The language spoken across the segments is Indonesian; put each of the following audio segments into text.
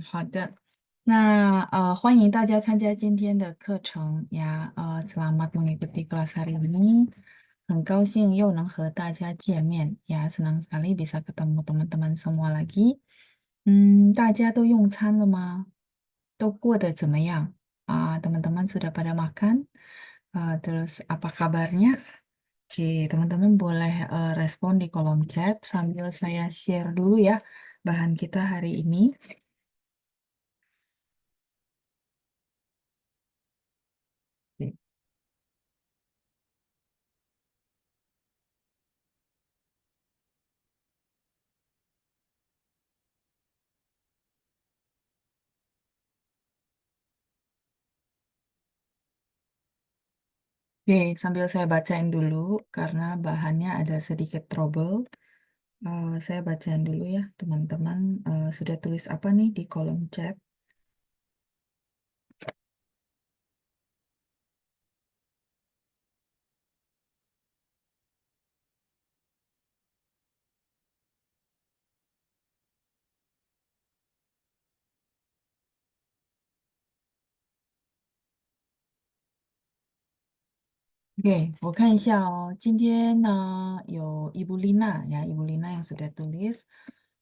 好的。那欢迎大家参加今天的课程呀。selamat mengikuti kelas hari ini. 很高兴又能和大家见面呀，senang sekali bisa ketemu teman-teman semua lagi。大家都用餐了吗？都过得怎么样？teman-teman sudah pada makan? Terus apa kabarnya? Oke, teman-teman boleh respon di kolom chat sambil saya share dulu ya bahan kita hari ini. Oke, sambil saya bacain dulu karena bahannya ada sedikit trouble. Saya bacain dulu ya, teman-teman. Sudah tulis apa nih di kolom chat? Oke, 我看一下哦。今天呢，有伊布丽娜呀，伊布丽娜 yang sudah tulis。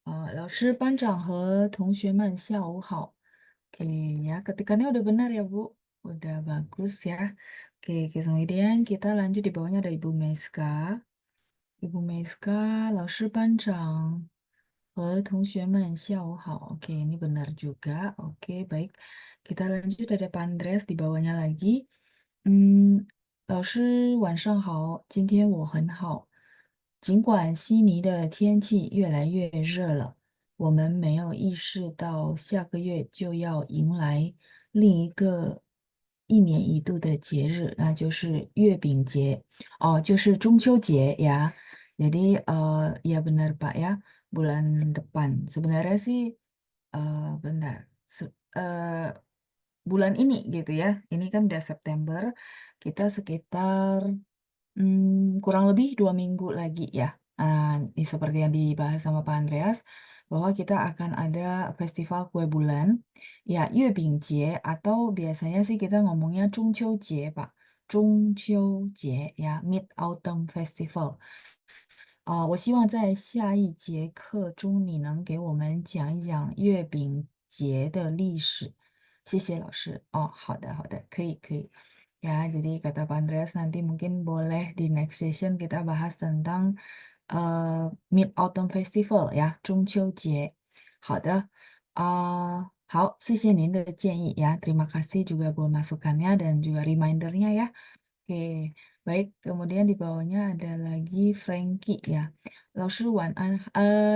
老师、班长和同学们下午好。Oke ya, ketikannya udah benar ya Bu, udah bagus ya. Oke, kemudian kita lanjut di bawahnya ada Ibu Meska. Ibu Meska, 老师、班长和同学们下午好。Oke, ini benar juga. Oke, baik. Kita lanjut ada Pandres di bawahnya lagi. 老师晚上好，今天我很好。尽管悉尼的天气越来越热了，我们没有意识到下个月就要迎来另一个一年一度的节日，那就是月饼节。哦，就是中秋节呀。Jadi ya benar Pak ya, bulan depan. Sebenarnya sih benar. Bulan ini gitu ya. Ini kan udah September, kita sekitar kurang lebih 2 minggu lagi ya. Ini seperti yang dibahas sama Pak Andreas, bahwa kita akan ada festival kue bulan, ya, 月饼节 atau biasanya sih kita ngomongnya 中秋节 Pak. 中秋节 ya, Mid Autumn Festival。我希望在下一节课中，你能给我们讲一讲月饼节的历史。谢谢老师。哦，好的，好的，可以，可以。Ya, jadi kata Pak Andreas nanti mungkin boleh di next session kita bahas tentang Mid Autumn Festival ya, 中秋节。好的，好，谢谢您的建议ya. Terima kasih juga buat masukannya dan juga remindernya ya. Oke, baik. Kemudian di bawahnya ada lagi Frankie ya. 老师晚安.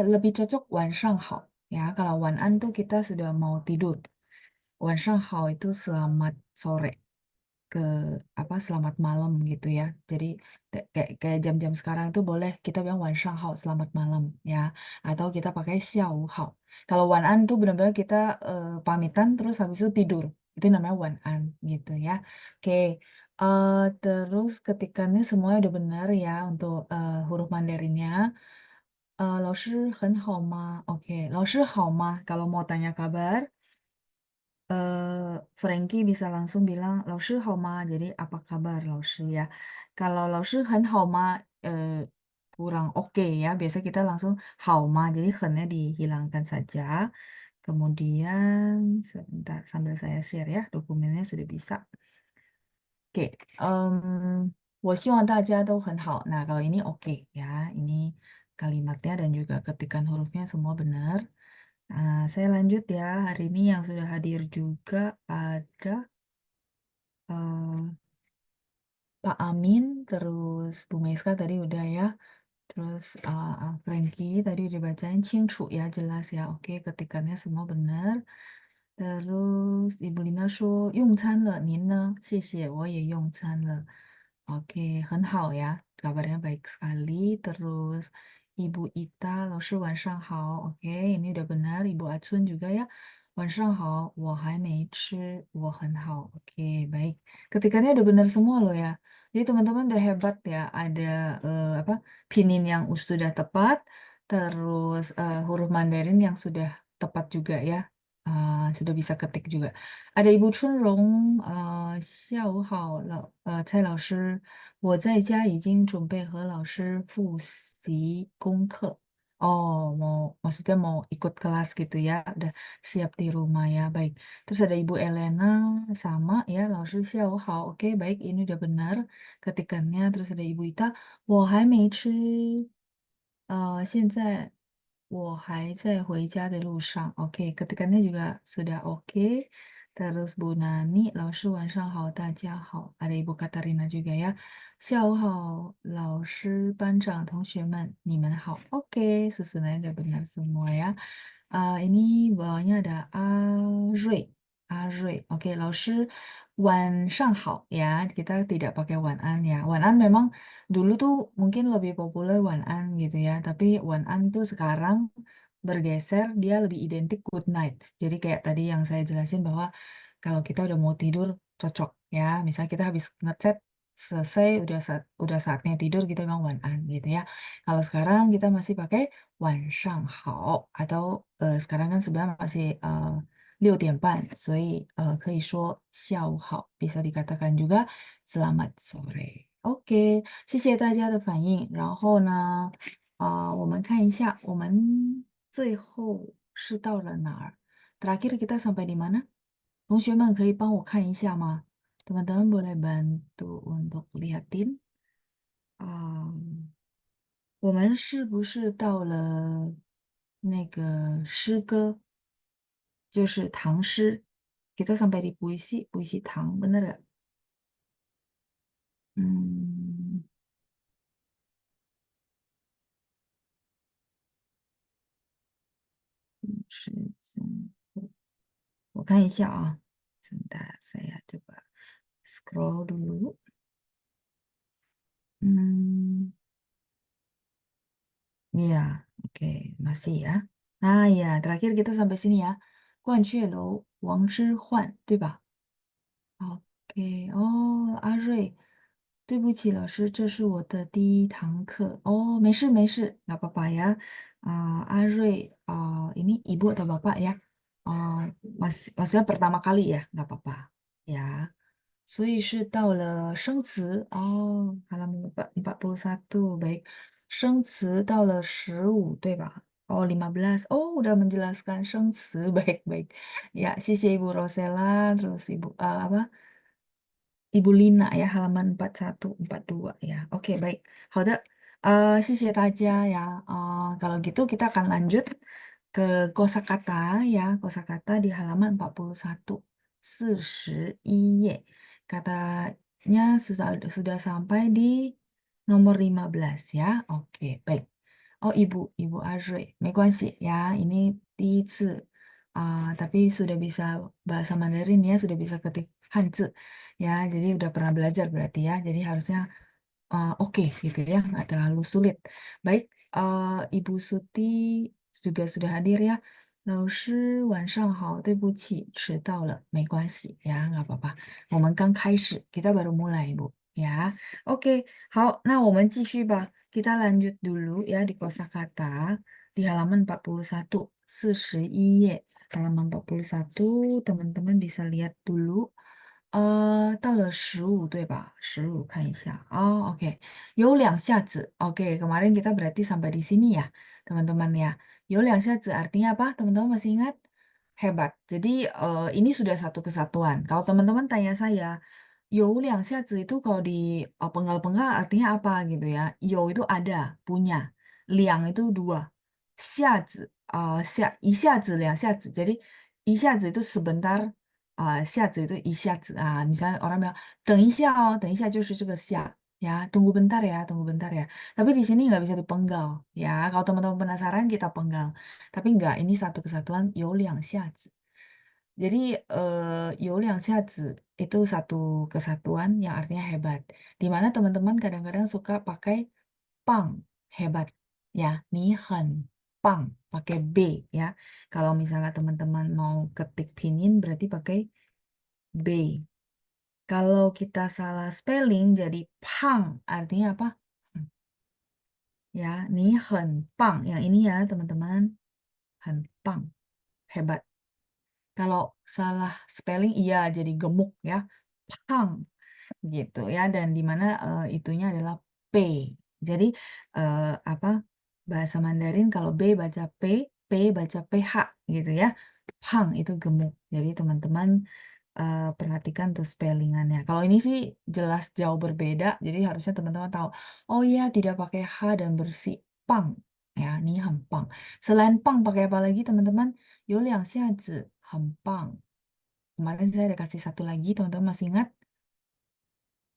Lebih cocok 晚上好 ya. Kalau 晚安 tuh kita sudah mau tidur. 晚上好 itu selamat sore ke apa selamat malam gitu ya. Jadi kayak jam-jam sekarang itu boleh kita bilang 晚上好 selamat malam ya. Atau kita pakai 下午好. Kalau 晚安 tuh benar-benar kita pamitan terus habis itu tidur. Itu namanya 晚安 gitu ya. Oke. Terus ketikannya semuanya udah benar ya untuk huruf Mandarinnya. 老师很好吗? Oke, 老师好吗? Kalau mau tanya kabar, Frankie bisa langsung bilang 老师好吗? Jadi apa kabar 老师 ya. Kalau 老师很好吗? Kurang oke ya. Biasa kita langsung 好吗? Jadi hennya dihilangkan saja. Kemudian sebentar sambil saya share ya, dokumennya sudah bisa. Oke, 我希望大家都很好. Nah, kalau ini oke ya, ini kalimatnya dan juga ketikan hurufnya semua benar. Saya lanjut ya. Hari ini yang sudah hadir juga ada eh, Pak Amin, terus Bu Meska tadi udah ya. Terus Frankie tadi udah bacain 清楚 ya, jelas ya. Oke, ketikannya semua benar. Terus Ibu Lina 说用餐了，您呢？谢谢，我也用餐了。Oke, 很好 ya, kabarnya baik sekali. Terus Ibu Ita, 老师晚上好. Oke, ini udah benar. Ibu Acun juga ya. 晚上好，我还没吃，我很好. Oke, baik. Ketikannya udah benar semua loh ya. Jadi teman-teman udah hebat ya. Ada apa? Pinin yang sudah tepat, terus huruf Mandarin yang sudah tepat juga ya. sudah bisa ketik juga. Ada Ibu Chunrong, 下午好，蔡老师，我在家已经准备和老师复习功课。Oh, maksudnya mau ikut kelas gitu ya, udah siap di rumah ya, baik. Terus ada Ibu Elena, sama ya, 老师下午好, oke, baik, ini udah benar ketikannya. Terus ada Ibu Ita, 我还没吃，现在我还在回家的路上. Oke, ketikannya juga sudah oke. Terus Bu Nani, 老师晚上好，大家好. Ada Ibu Katarina juga ya. 下午好，老师、班长、同学们，你们好. Oke, susunannya udah benar semua ya. Ini bawahnya ada A Oke, 老师晚上好 ya. Kita tidak pakai 晚安 ya. 晚安 memang dulu tuh mungkin lebih populer 晚安 gitu ya. Tapi 晚安 tuh sekarang bergeser dia lebih identik good night. Jadi kayak tadi yang saya jelasin bahwa kalau kita udah mau tidur cocok ya. Misalnya kita habis ngechat selesai udah saatnya tidur kita bilang 晚安 gitu ya. Kalau sekarang kita masih pakai 晚上好 atau sekarang kan sebenarnya masih 6点半, 所以可以说下午好, bisa dikatakan juga selamat sore. Oke, 谢谢大家的反应。然后呢，我们看一下我们最后是到了哪儿？Terakhir kita sampai di mana? 同学们可以帮我看一下吗？teman-teman boleh bantu untuk lihatin. 我们是不是到了那个诗歌，就是唐诗？Kita sampai di puisi, puisi Tang, bener gak? Hmm, 是我看一下啊，sebentar saya coba scroll dulu. Hmm, iya, oke, masih ya. Nah ya, terakhir kita sampai sini ya. 鹳雀楼，王之涣，对吧？OK，哦，阿瑞，对不起，老师，这是我的第一堂课。哦，没事没事，nggak apa-apa ya. Aroy, ini ibu atau bapak ya? Maksudnya pertama kali ya, nggak apa-apa ya. 所以是到了生词哦，halaman 41 baik. 生词到了15，对吧？Oh, 15. Oh, udah menjelaskan 生词 baik-baik. Ya, 谢谢 Ibu Rosella, terus Ibu apa? Ibu Lina ya, halaman 41, 42 ya. Oke, baik. 好的，谢谢大家ya. Kalau gitu kita akan lanjut ke kosakata ya. Kosakata di halaman 41. 41页. Katanya sudah sampai di nomor 15 ya. Oke, baik. Oh, Ibu Azri. 没关系 ya. Ini 第一次. Tapi sudah bisa bahasa Mandarin ya, sudah bisa ketik Hanzi ya, jadi udah pernah belajar berarti ya, jadi harusnya oke gitu ya, nggak terlalu sulit. Baik, Ibu Suti juga sudah hadir ya. 老师晚上好，对不起，迟到了，没关系 ya, nggak apa-apa. 我们刚开始，kita baru mulai Bu ya. Oke, 好，那我们继续吧. Kita lanjut dulu ya di kosakata di halaman 41, 41页. Halaman 41, teman-teman bisa lihat dulu. 到了15, 对吧？15看一下。Oh, oke. 有两下子. Oke, kemarin kita berarti sampai di sini ya, teman-teman ya. 有两下子 artinya apa? Teman-teman masih ingat? Hebat. Jadi ini sudah satu kesatuan. Kalau teman-teman tanya saya, 有两下子 itu kalau di penggal-penggal artinya apa gitu ya? 有 itu ada, punya. 两 itu dua. 下子, 一下子、两下子. Jadi 一下子 itu sebentar, 下子 itu 一下子. Misalnya orang bilang, 等一下哦，等一下就是这个下. Ya, tunggu bentar ya, tunggu bentar ya. Tapi di sini nggak bisa dipenggal. Ya, kalau teman-teman penasaran kita penggal. Tapi nggak, ini satu kesatuan 有两下子. Jadi 有两下子 itu satu kesatuan yang artinya hebat. Di mana teman-teman kadang-kadang suka pakai pang, hebat. Ya, 你很棒, pakai B ya. Kalau misalnya teman-teman mau ketik pinyin berarti pakai B. Kalau kita salah spelling jadi pang, artinya apa? Ya, 你很棒. Yang ini ya teman-teman, 很棒, hebat. Kalau salah spelling iya jadi gemuk ya. Pang gitu ya dan di mana itunya adalah P. Jadi eh, apa bahasa Mandarin kalau B baca P baca PH gitu ya. Pang itu gemuk. Jadi teman-teman perhatikan tuh spellingannya. Kalau ini sih jelas jauh berbeda, jadi harusnya teman-teman tahu. Oh iya, tidak pakai H dan bersih pang. Ya, ini pang. Selain pang pakai apa lagi teman-teman? 有两下子很棒. Kemarin saya ada kasih satu lagi, teman-teman masih ingat?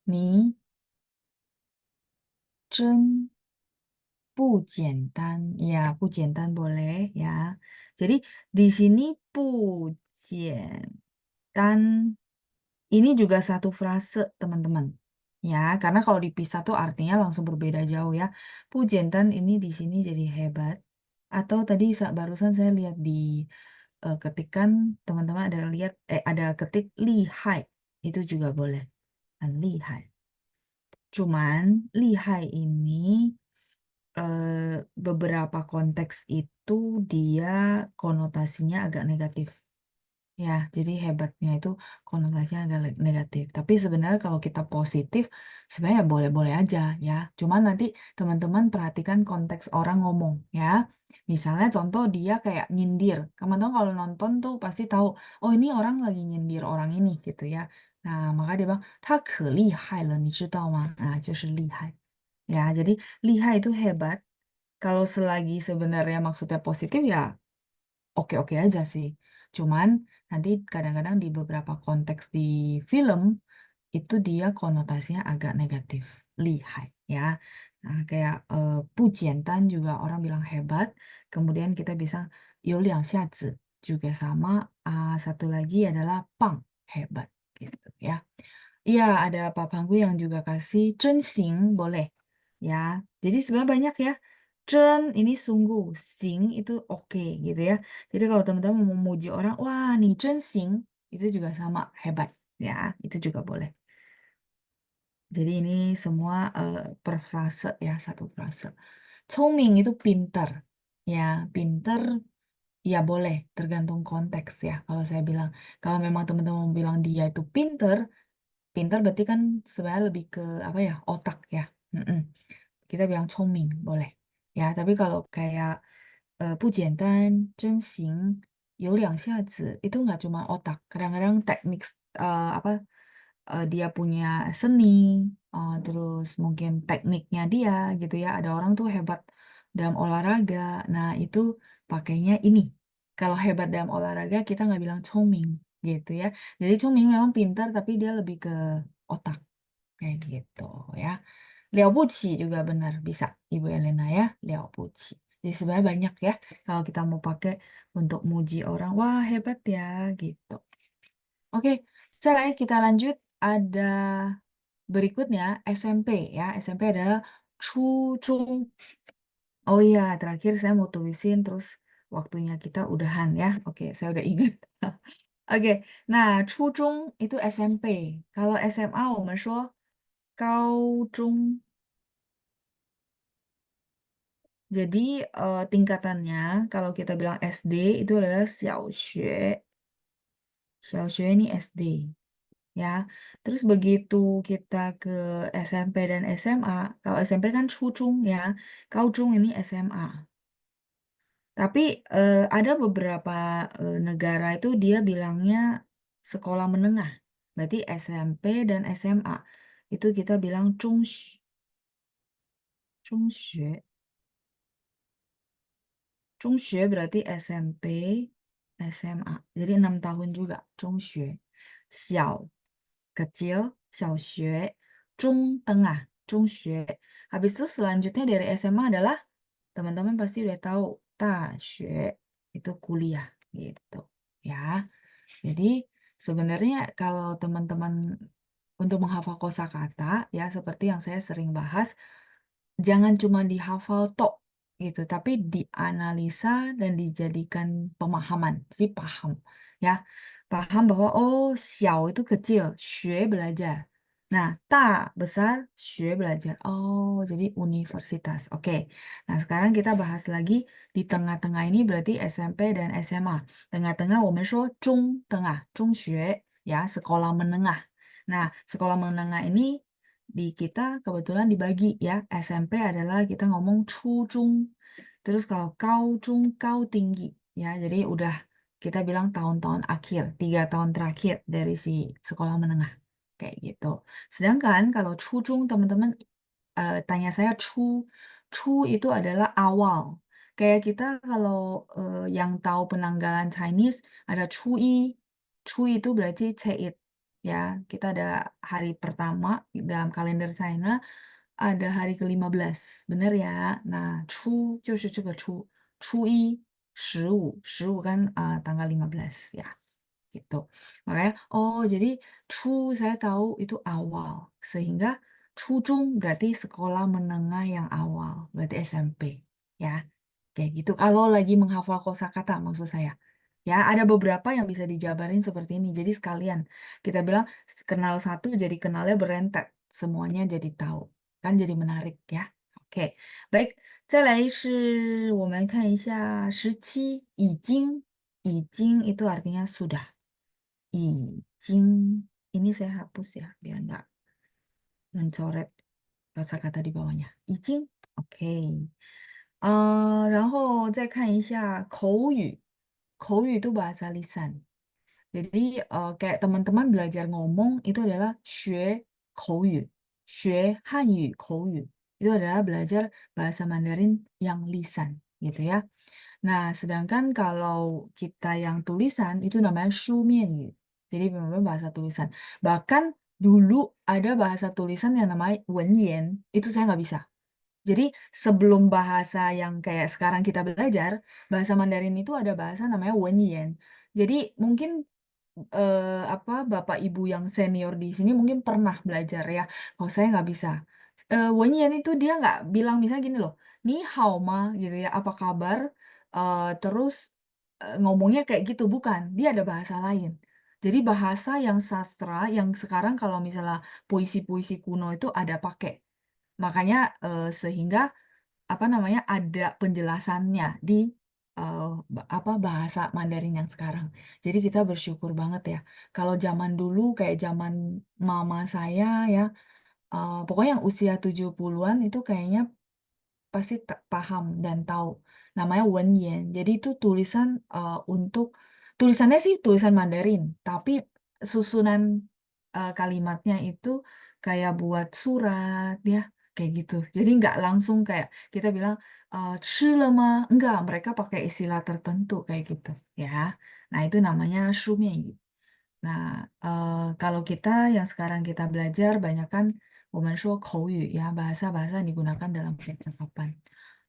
你真不简单. Ya, 不简单 boleh ya. Jadi di sini 不简单 ini juga satu frase, teman-teman. Ya, karena kalau dipisah tuh artinya langsung berbeda jauh ya. Pujian ini di sini jadi hebat. Atau tadi barusan saya lihat di ketikan teman-teman ada lihat ada ketik lihai. Itu juga boleh. Lihai. Cuman lihai ini beberapa konteks itu dia konotasinya agak negatif. Ya, jadi hebatnya itu konotasinya agak negatif. Tapi sebenarnya kalau kita positif, sebenarnya boleh-boleh aja ya. Cuman nanti teman-teman perhatikan konteks orang ngomong ya. Misalnya contoh dia kayak nyindir. Teman-teman kalau nonton tuh pasti tahu, oh ini orang lagi nyindir orang ini gitu ya. Nah, maka dia bilang, 他可厉害了，你知道吗? Nah, 就是厉害. Ya, jadi lihai itu hebat. Kalau selagi sebenarnya maksudnya positif ya oke-oke aja sih. Cuman nanti kadang-kadang di beberapa konteks di film itu dia konotasinya agak negatif, lihai ya. Nah, kayak pujian juga orang bilang hebat. Kemudian kita bisa 有两下子 juga sama. Satu lagi adalah pang hebat gitu ya. Iya, ada papangku yang juga kasih 真行 boleh ya. Jadi sebenarnya banyak ya. 真 ini sungguh, sing itu oke gitu ya. Jadi kalau teman-teman mau memuji orang, wah nih 真行 itu juga sama hebat ya. Itu juga boleh. Jadi ini semua per frase ya, satu frase. 聪明 itu pintar ya, pintar ya boleh tergantung konteks ya. Kalau saya bilang, kalau memang teman-teman bilang dia itu pintar, pintar berarti kan sebenarnya lebih ke apa ya otak ya. Mm-mm. Kita bilang 聪明 boleh ya. Tapi kalau kayak 不简单真行有两下子 itu nggak cuma otak. Kadang-kadang teknik apa dia punya seni, terus mungkin tekniknya dia gitu ya. Ada orang tuh hebat dalam olahraga. Nah itu pakainya ini. Kalau hebat dalam olahraga kita nggak bilang 聪明 gitu ya. Jadi 聪明 memang pintar tapi dia lebih ke otak kayak gitu ya. 了不起 juga benar bisa Ibu Elena ya. 了不起. Jadi sebenarnya banyak ya kalau kita mau pakai untuk muji orang. Wah hebat ya gitu. Oke, sekarang kita lanjut. Ada berikutnya SMP ya. SMP adalah 初中. Oh iya, terakhir saya mau tulisin terus waktunya kita udahan ya. Oke, saya udah ingat. Oke, nah 初中 itu SMP. Kalau SMA, 我们说 高中. Jadi tingkatannya kalau kita bilang SD itu adalah 小学. 小学 ini SD ya. Terus begitu kita ke SMP dan SMA, kalau SMP kan 初中 ya, 高中 ini SMA. Tapi ada beberapa negara itu dia bilangnya sekolah menengah. Berarti SMP dan SMA. Itu kita bilang 中学. 中学 berarti SMP, SMA. Jadi 6 tahun juga. 中学. 小 kecil, 小学, 中 tengah, 中学. Habis itu selanjutnya dari SMA adalah teman-teman pasti udah tahu 大学 itu kuliah gitu ya. Jadi sebenarnya kalau teman-teman untuk menghafal kosakata ya seperti yang saya sering bahas, jangan cuma dihafal tok gitu, tapi dianalisa dan dijadikan pemahaman. Jadi paham ya. Paham bahwa oh xiao itu kecil, xue belajar. Nah, ta besar, xue belajar. Oh, jadi universitas. Oke. Nah, sekarang kita bahas lagi di tengah-tengah ini berarti SMP dan SMA. Tengah-tengah, 我们说中tengah, 中学, ya, sekolah menengah. Nah, sekolah menengah ini di kita kebetulan dibagi ya. SMP adalah kita ngomong 初中. Terus kalau 高中, kau tinggi. Ya, jadi udah kita bilang tahun-tahun akhir, 3 tahun terakhir dari si sekolah menengah. Kayak gitu. Sedangkan kalau cujung teman-teman tanya saya cu itu adalah awal. Kayak kita kalau yang tahu penanggalan Chinese ada cui. Cui itu berarti ceit. Ya, kita ada hari pertama dalam kalender China ada hari ke-15. Bener ya? Nah, 就是这个初一15kan tanggal 15 ya gitu. Makanya, oh jadi saya tahu itu awal. Sehingga cujung berarti sekolah menengah yang awal. Berarti SMP. Ya, kayak gitu. Kalau lagi menghafal kosakata maksud saya. Ya, ada beberapa yang bisa dijabarin seperti ini. Jadi sekalian kita bilang kenal satu jadi kenalnya berentet. Semuanya jadi tahu. Kan jadi menarik ya. Oke, baik. 再来是我们看一下17已经itu artinya sudah. 已经 ini saya hapus ya biar nggak mencoret kata-kata di bawahnya. 已经 oke. 然后再看一下口语，口语 itu bahasa lisan. Jadi kayak teman-teman belajar ngomong itu adalah 学口语，学汉语口语 itu adalah belajar bahasa Mandarin yang lisan gitu ya. Nah, sedangkan kalau kita yang tulisan itu namanya 书面语. Jadi benar-benar bahasa tulisan. Bahkan dulu ada bahasa tulisan yang namanya 文言, itu saya nggak bisa. Jadi sebelum bahasa yang kayak sekarang kita belajar, bahasa Mandarin itu ada bahasa namanya Wenyan. Jadi mungkin apa Bapak Ibu yang senior di sini mungkin pernah belajar ya. Kalau saya nggak bisa. Wenyan itu dia nggak bilang misalnya gini loh, ni hao ma gitu ya, apa kabar? Terus ngomongnya kayak gitu bukan, dia ada bahasa lain. Jadi bahasa yang sastra yang sekarang kalau misalnya puisi-puisi kuno itu ada pakai. Makanya sehingga apa namanya ada penjelasannya di apa bahasa Mandarin yang sekarang. Jadi kita bersyukur banget ya. Kalau zaman dulu kayak zaman mama saya ya, pokoknya yang usia 70-an itu kayaknya pasti paham dan tahu namanya Wenyan. Jadi itu tulisan untuk tulisannya sih tulisan Mandarin, tapi susunan kalimatnya itu kayak buat surat ya, kayak gitu. Jadi nggak langsung kayak kita bilang 吃了吗? Enggak, mereka pakai istilah tertentu kayak gitu ya. Nah, itu namanya 书面语. Nah, kalau kita yang sekarang kita belajar banyak kan 我们说口语 ya, bahasa-bahasa yang digunakan dalam percakapan.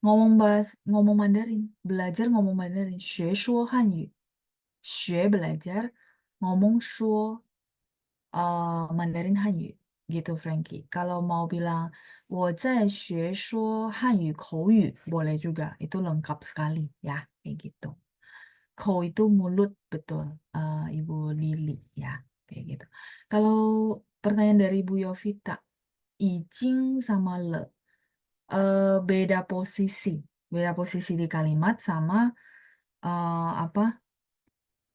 Ngomong Mandarin, belajar ngomong Mandarin, 学说汉语, 学 belajar, ngomong 说 Mandarin Hanyu gitu Frankie. Kalau mau bilang 我在学说汉语口语 boleh juga, itu lengkap sekali ya, kayak gitu. Kou itu mulut betul, Ibu Lili ya, kayak gitu. Kalau pertanyaan dari Bu Yovita, ijing sama le, beda posisi, beda posisi di kalimat sama apa?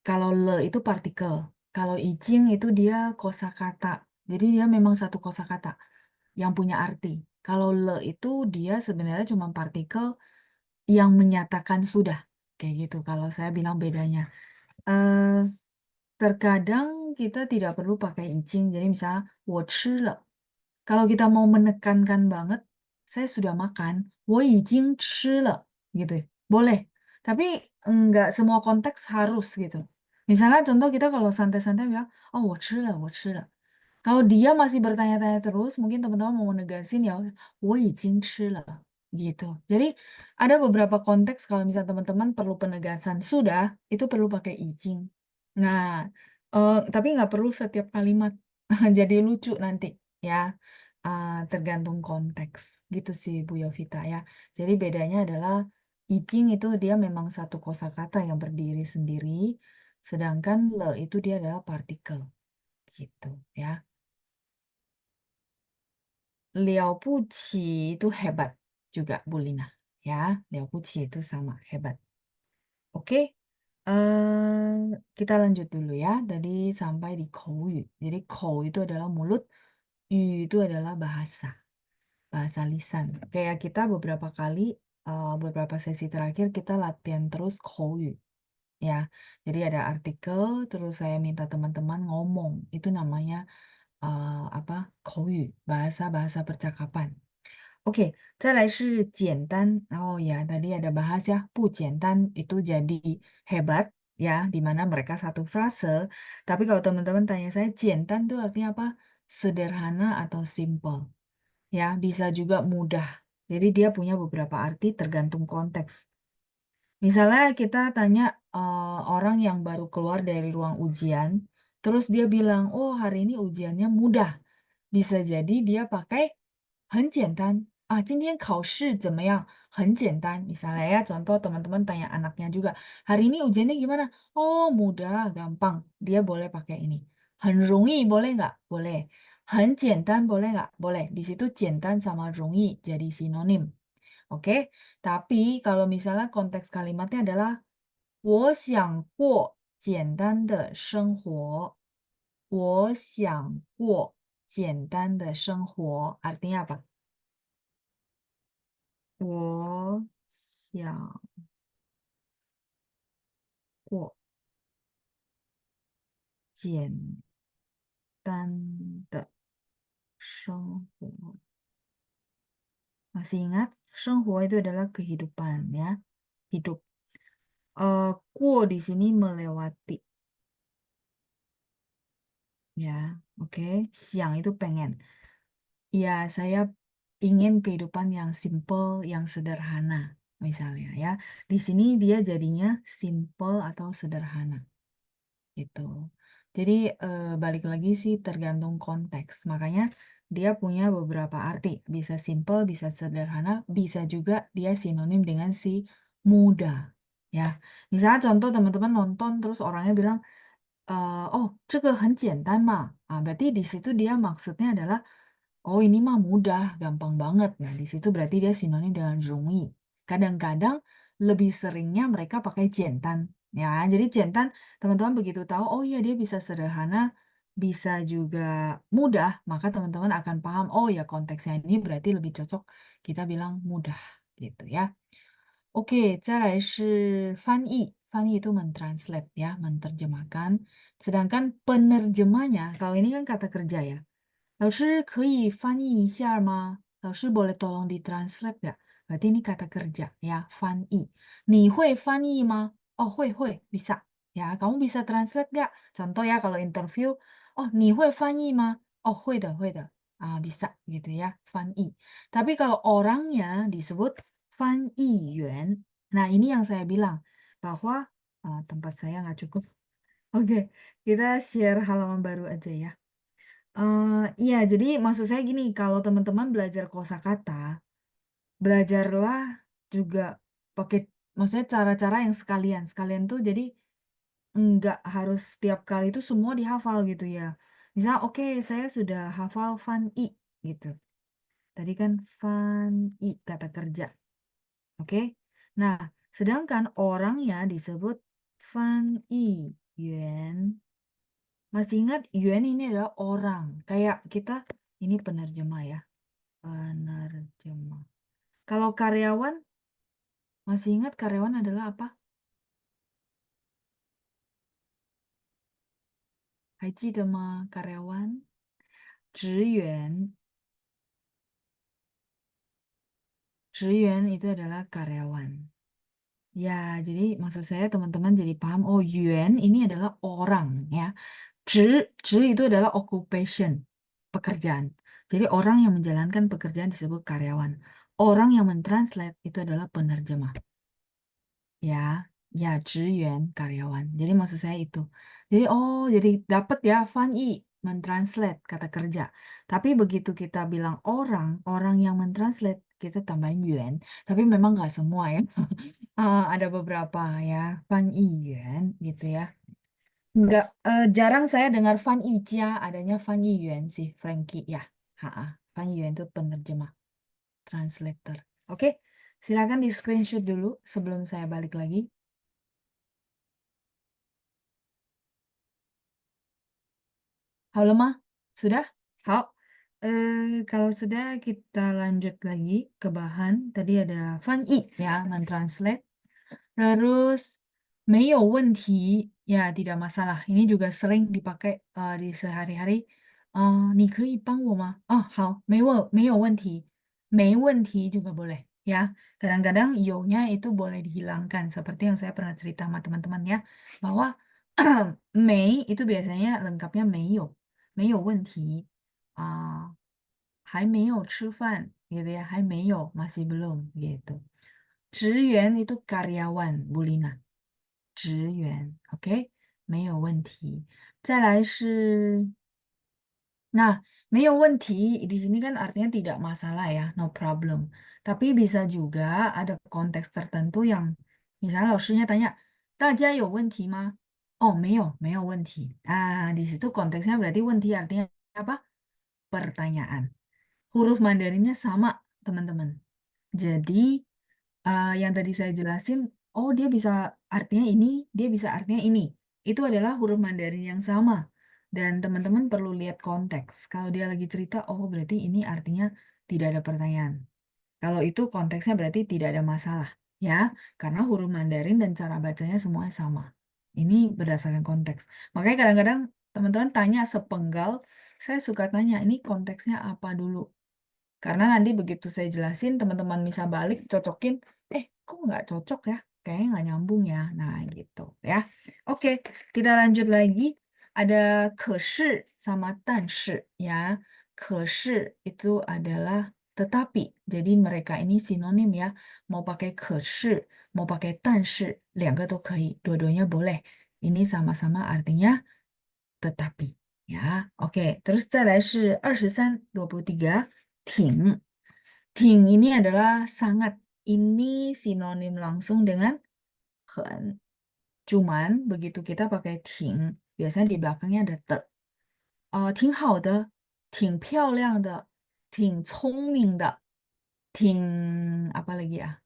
Kalau le itu partikel, kalau ijing itu dia kosakata. Jadi dia memang satu kosakata yang punya arti. Kalau le itu dia sebenarnya cuma partikel yang menyatakan sudah, kayak gitu. Kalau saya bilang bedanya. Eh, Terkadang kita tidak perlu pakai ijing. Jadi misalnya, 我吃了. Kalau kita mau menekankan banget, saya sudah makan, 我已经吃了. Gitu. Boleh. Tapi enggak semua konteks harus gitu. Misalnya contoh kita kalau santai-santai bilang, oh, 我吃了. Kalau dia masih bertanya-tanya terus, mungkin teman-teman mau menegasin ya, 我已经吃了. Gitu. Jadi ada beberapa konteks kalau misalnya teman-teman perlu penegasan sudah, itu perlu pakai izin. Nah, tapi nggak perlu setiap kalimat. Jadi lucu nanti ya. Tergantung konteks. Gitu sih Bu Yovita ya. Jadi bedanya adalah izin itu dia memang satu kosakata yang berdiri sendiri, sedangkan le itu dia adalah partikel. Gitu ya. 了不起 itu hebat juga, Bu Lina. Ya, 了不起 itu sama, hebat. Oke, kita lanjut dulu ya. Tadi sampai di kou. Jadi kou itu adalah mulut, yu itu adalah bahasa, bahasa lisan. Kayak kita beberapa kali, beberapa sesi terakhir kita latihan terus kou, ya. Jadi ada artikel, terus saya minta teman-teman ngomong. Itu namanya apa? Kou, bahasa-bahasa percakapan. Oke, 再来是简单. Oh ya, tadi ada bahas ya, 不简单 itu jadi hebat ya, di mana mereka satu frase. Tapi kalau teman-teman tanya saya, 简单 itu artinya apa? Sederhana atau simple. Ya, bisa juga mudah. Jadi dia punya beberapa arti tergantung konteks. Misalnya kita tanya orang yang baru keluar dari ruang ujian, terus dia bilang, oh hari ini ujiannya mudah. Bisa jadi dia pakai 很简单 ah, 今天考试怎么样? 很简单. Misalnya ya, contoh teman-teman tanya anaknya juga, hari ini ujiannya gimana? Oh mudah, gampang. Dia boleh pakai ini. 很容易 boleh nggak? Boleh. 很简单 boleh nggak? Boleh. Di situ 简单 sama 容易jadi sinonim. Oke, tapi kalau misalnya konteks kalimatnya adalah 我想过简单的生活。我想过简单的生活 artinya apa? 我想过简单的生活. Masih ingat? 生活 itu adalah kehidupan ya. Hidup. 过 di sini melewati ya. Oke, siang itu pengen. Ya, saya ingin kehidupan yang simple, yang sederhana, misalnya ya. Di sini dia jadinya simple atau sederhana, gitu. Jadi balik lagi sih tergantung konteks. Makanya dia punya beberapa arti. Bisa simple, bisa sederhana, bisa juga dia sinonim dengan si muda. Ya, misalnya contoh teman-teman nonton terus orangnya bilang, oh, 这个很简单嘛. Berarti di situ dia maksudnya adalah, oh ini mah mudah, gampang banget. Nah, di situ berarti dia sinonim dengan 容易. Kadang-kadang lebih seringnya mereka pakai 简单. Ya, jadi 简单 teman-teman begitu tahu, oh iya dia bisa sederhana, bisa juga mudah, maka teman-teman akan paham, oh ya konteksnya ini berarti lebih cocok kita bilang mudah gitu ya. Oke, 再来是翻译. 翻译 itu mentranslate ya, menerjemahkan. Sedangkan penerjemahnya, kalau ini kan kata kerja ya. 老师可以翻译一下吗? 老师 boleh tolong ditranslate nggak? Berarti ini kata kerja ya, 翻译. 你会翻译吗? Oh, 会, bisa. Ya, kamu bisa translate nggak? Contoh ya, kalau interview, oh, 你会翻译吗? Oh, 会的. Bisa gitu ya, 翻译. Tapi kalau orangnya disebut 翻译员. Nah, ini yang saya bilang bahwa tempat saya nggak cukup. Oke, kita share halaman baru aja ya. Iya, jadi maksud saya gini, kalau teman-teman belajar kosakata, belajarlah juga pakai, maksudnya cara-cara yang sekalian. Sekalian tuh jadi nggak harus setiap kali itu semua dihafal gitu ya. Misal, oke, saya sudah hafal fan i gitu. Tadi kan fan i kata kerja, oke? Nah, sedangkan orangnya disebut fan i yuan. Masih ingat yuan ini adalah orang. Kayak kita ini penerjemah ya. Penerjemah. Kalau karyawan, masih ingat karyawan adalah apa? Karyawan? 职员. 职员 itu adalah karyawan. Ya, jadi maksud saya teman-teman jadi paham, oh yuan ini adalah orang ya. 职 itu adalah occupation, pekerjaan. Jadi orang yang menjalankan pekerjaan disebut karyawan. Orang yang mentranslate itu adalah penerjemah. Ya, ya, 职员 karyawan. Jadi maksud saya itu. Jadi jadi dapat ya Fan I mentranslate kata kerja. Tapi begitu kita bilang orang yang mentranslate kita tambahin yuan. Tapi memang nggak semua ya. Ada beberapa ya Fan I yuan gitu ya. Jarang saya dengar Fan I Jia, adanya Fan I yuan sih Frankie ya. Ha, Fan itu penerjemah, translator. Oke, silakan di screenshot dulu sebelum saya balik lagi. Halo, Ma. Sudah? Hao. Kalau sudah, kita lanjut lagi ke bahan. Tadi ada Fan ya, mentranslate. Terus, 没有问题, ya tidak masalah. Ini juga sering dipakai di sehari-hari. 你可以帮我吗? Oh, 好，没有问题. 没问题 juga boleh. Ya, kadang-kadang yo-nya itu boleh dihilangkan. Seperti yang saya pernah cerita sama teman-teman ya. Bahwa 没 itu biasanya lengkapnya 没有问题. 还没有吃饭 gitu ya. 还没有, masih belum gitu. 职员 itu karyawan, Bulina. 职员, oke? 没有问题。再来是 Nah, 没有问题 di sini kan artinya tidak masalah ya, no problem. Tapi bisa juga ada konteks tertentu yang misalnya 老师nya tanya, 大家有问题吗? Oh, 没有问题. Di situ konteksnya berarti 问题 artinya apa? Pertanyaan. Huruf Mandarinnya sama, teman-teman. Jadi, yang tadi saya jelasin, oh dia bisa artinya ini, dia bisa artinya ini. Itu adalah huruf Mandarin yang sama. Dan teman-teman perlu lihat konteks. Kalau dia lagi cerita, oh berarti ini artinya tidak ada pertanyaan. Kalau itu konteksnya berarti tidak ada masalah. Ya, karena huruf Mandarin dan cara bacanya semuanya sama. Ini berdasarkan konteks. Makanya kadang-kadang teman-teman tanya sepenggal, saya suka tanya, ini konteksnya apa dulu? Karena nanti begitu saya jelasin, teman-teman bisa balik, cocokin, kok nggak cocok ya? Kayaknya nggak nyambung ya. Nah, gitu ya. Oke, kita lanjut lagi. Ada 可是 sama 但是 ya. 可是 itu adalah tetapi. Jadi mereka ini sinonim ya. Mau pakai 可是, mau pakai 但是, 两个都可以. Dua-duanya boleh. Ini sama-sama artinya tetapi. Ya, oke. Terus 再来是23, 挺. Ting ini adalah sangat. Ini sinonim langsung dengan 很. Cuman begitu kita pakai ting, biasanya di belakangnya ada te. 挺好的, 挺漂亮的, 挺聪明的, 挺 apa lagi ya?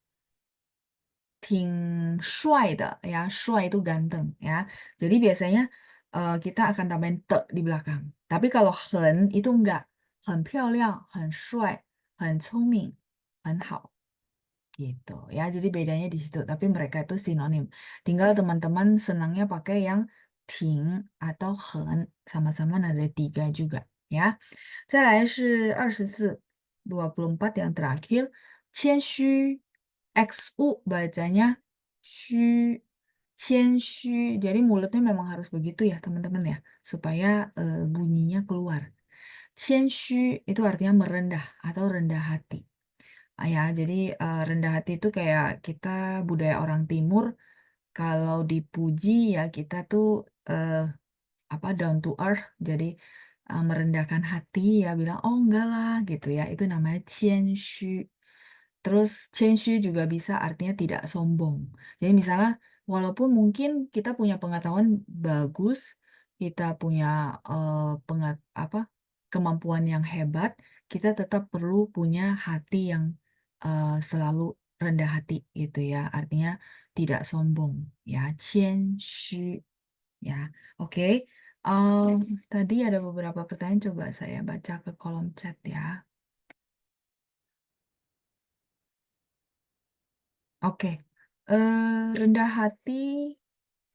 挺帅的 ya, 帅 itu ganteng ya. Jadi biasanya kita akan tambahin te di belakang. Tapi kalau 很 itu enggak. 很漂亮,很帅,很聪明,很好. Gitu ya. Jadi bedanya di situ. Tapi mereka itu sinonim. Tinggal teman-teman senangnya pakai yang ting atau 很 sama-sama nada tiga juga ya. 再来是24, 24 yang terakhir. 谦虚, XU bacanya 虚, 谦虚. Jadi mulutnya memang harus begitu ya teman-teman ya. Supaya bunyinya keluar. 谦虚 itu artinya merendah atau rendah hati. Ya, jadi rendah hati itu kayak kita budaya orang Timur, kalau dipuji ya kita tuh eh, apa down to earth, jadi merendahkan hati ya bilang oh enggak lah gitu ya, itu namanya 谦虚. Terus 谦虚 juga bisa artinya tidak sombong. Jadi misalnya walaupun mungkin kita punya pengetahuan bagus, kita punya apa kemampuan yang hebat, kita tetap perlu punya hati yang selalu rendah hati gitu ya. Artinya tidak sombong ya, 谦虚 ya. Oke. Em, Tadi ada beberapa pertanyaan, coba saya baca ke kolom chat ya. Oke. Rendah hati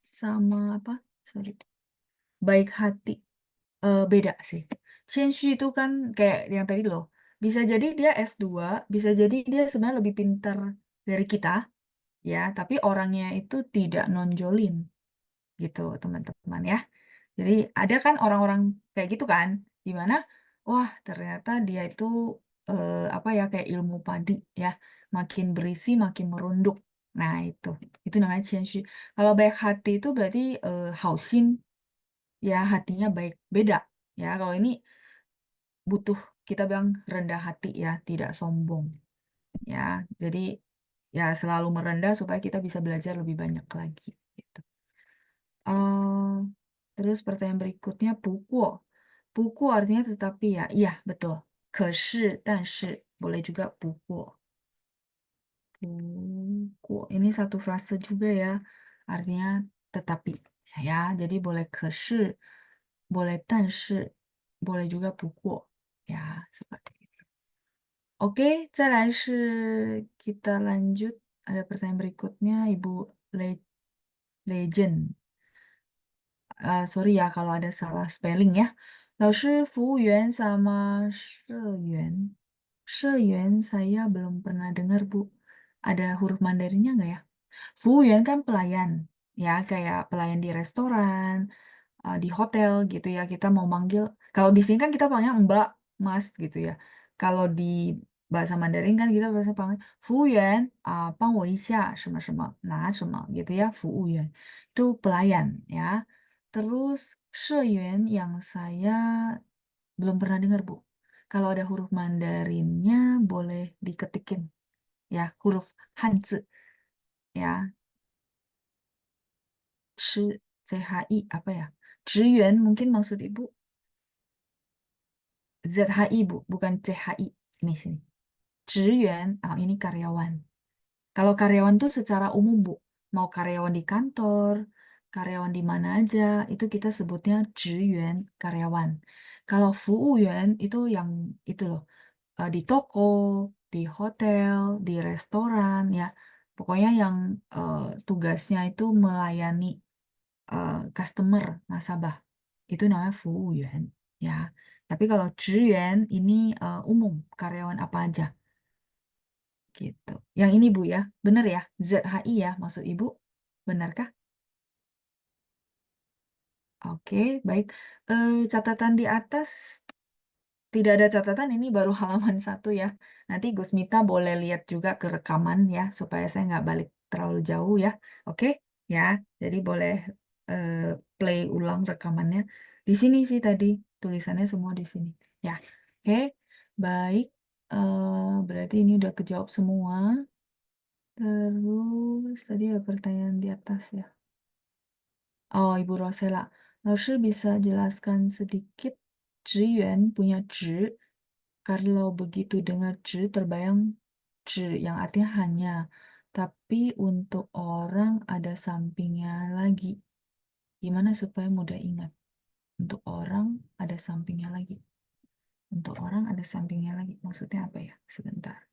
sama apa? Sorry. Baik hati. Beda sih. 谦虚 itu kan kayak yang tadi loh. Bisa jadi dia S2, bisa jadi dia sebenarnya lebih pintar dari kita, ya. Tapi orangnya itu tidak nonjolin, gitu teman-teman ya. Jadi ada kan orang-orang kayak gitu kan, di mana wah ternyata dia itu apa ya kayak ilmu padi ya, makin berisi makin merunduk. Nah itu namanya 谦虚. Kalau baik hati itu berarti 好心 ya hatinya baik, beda ya. Kalau ini butuh kita bilang rendah hati ya, tidak sombong ya. Jadi ya selalu merendah supaya kita bisa belajar lebih banyak lagi. Gitu. Eh, Terus pertanyaan berikutnya buku. Buku artinya tetapi ya. Iya, betul. 但是, boleh juga 不过. Ini satu frase juga ya, artinya tetapi. Ya, jadi boleh 可是, boleh 但是, boleh juga 不过. Ya, seperti itu. Oke, 再来是 kita lanjut. Ada pertanyaan berikutnya, Ibu Legend. Sorry ya kalau ada salah spelling ya. 老师服务员 sama 社员 saya belum pernah dengar, Bu. Ada huruf Mandarinnya nggak ya? 服务员 kan pelayan, ya kayak pelayan di restoran, di hotel gitu ya. Kita mau manggil, kalau di sini kan kita panggil Mbak, Mas gitu ya. Kalau di bahasa Mandarin kan kita bahasa panggil 服务员, 帮我一下什么什么拿什么 gitu ya, 服务员 itu pelayan ya. Terus 社员 yang saya belum pernah dengar, Bu. Kalau ada huruf Mandarinnya boleh diketikin ya, huruf Hanzi ya. CHI apa ya? 职员 mungkin maksud Ibu. ZHI, Bu, bukan CHI. Ini sini. 职员, ini karyawan. Kalau karyawan tuh secara umum, Bu. Mau karyawan di kantor, karyawan di mana aja, itu kita sebutnya 职员, karyawan. Kalau 服务员 itu yang itu loh, di toko, di hotel, di restoran, ya. Pokoknya yang tugasnya itu melayani customer, nasabah. Itu namanya 服务员, ya. Tapi kalau 职员 ini umum, karyawan apa aja. Gitu. Yang ini Bu ya, benar ya? ZHI ya maksud Ibu, benarkah? Oke, baik. Catatan di atas tidak ada catatan, ini baru halaman 1 ya. Nanti Gus Mita boleh lihat juga ke rekaman ya, supaya saya nggak balik terlalu jauh ya. Oke, ya. Jadi boleh eh, play ulang rekamannya. Di sini sih tadi, tulisannya semua di sini. Ya, oke. Baik, berarti ini udah kejawab semua. Terus tadi ada pertanyaan di atas ya. Oh, Ibu Rosela. Lalu bisa jelaskan sedikit 职员 punya 职. Kalau begitu dengar 职 terbayang 职 yang artinya hanya. Tapi untuk orang ada sampingnya lagi. Gimana supaya mudah ingat? Untuk orang ada sampingnya lagi. Untuk orang ada sampingnya lagi. Maksudnya apa ya? Sebentar.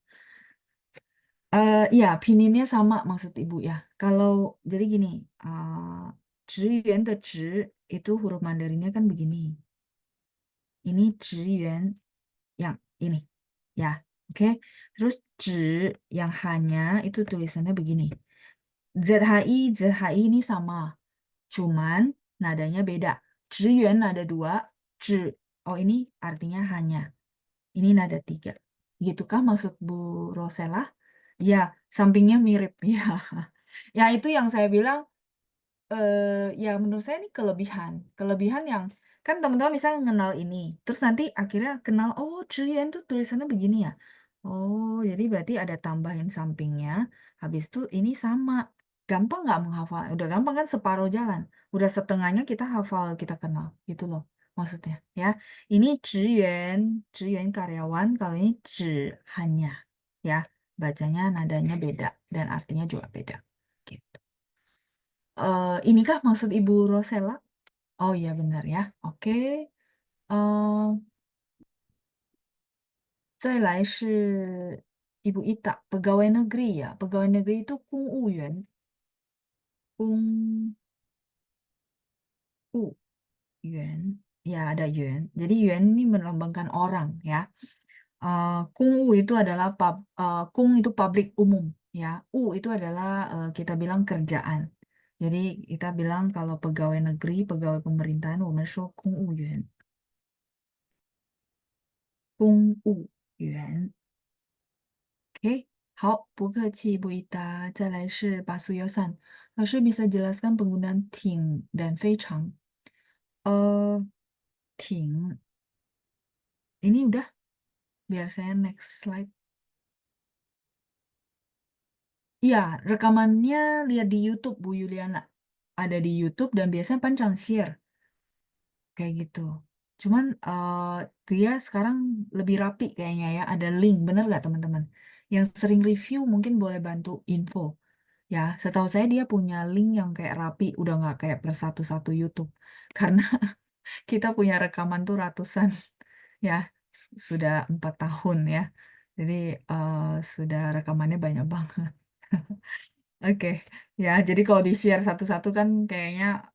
Iya, pininnya sama maksud Ibu ya. Kalau jadi gini, 职员 的职 itu huruf Mandarinnya kan begini. Ini 职员 yang ini, ya, oke. Terus 职 yang hanya itu tulisannya begini. ZHI, ZHI ini sama, cuman nadanya beda. 职员 nada 2, 职, oh ini artinya hanya. Ini nada 3. Gitu kah maksud Bu Rosela? Ya, sampingnya mirip. Ya, ya itu yang saya bilang. Ya menurut saya ini kelebihan. Kelebihan yang kan teman-teman misalnya kenal ini, terus nanti akhirnya kenal, oh Zhiyan tuh tulisannya begini ya. Oh, jadi berarti ada tambahin sampingnya. Habis itu ini sama. Gampang nggak menghafal? Udah gampang kan separuh jalan. Udah setengahnya kita hafal, kita kenal. Gitu loh maksudnya. Ya, ini Zhiyan, Zhiyan karyawan. Kalau ini hanya. Ya, bacanya nadanya beda dan artinya juga beda. Gitu. Inikah maksud Ibu Rosella? Oh iya benar ya. Oke. 再来是 Ibu Ita, pegawai negeri ya. Pegawai negeri itu 公务员, ya ada yuan. Jadi yuan ini melambangkan orang ya. Kungwu itu adalah kung itu publik umum ya. Itu adalah kita bilang kerjaan. Jadi kita bilang kalau pegawai negeri, pegawai pemerintahan, 我们说 公务员. 公务员. Oke, 好，不客气，不一答。再来是把速要 san. 老师 bisa jelaskan penggunaan 挺 dan 非常? 挺 ini udah, biar saya next slide. Iya, rekamannya lihat di YouTube Bu Yuliana. Ada di YouTube dan biasanya pancang share kayak gitu. Cuman dia sekarang lebih rapi kayaknya ya. Ada link, bener nggak teman-teman? Yang sering review mungkin boleh bantu info. Ya, setahu saya dia punya link yang kayak rapi, udah nggak kayak per satu-satu YouTube. Karena kita punya rekaman tuh ratusan, ya, sudah 4 tahun ya. Jadi eh, sudah rekamannya banyak banget. Oke, ya. Jadi kalau di share satu-satu kan kayaknya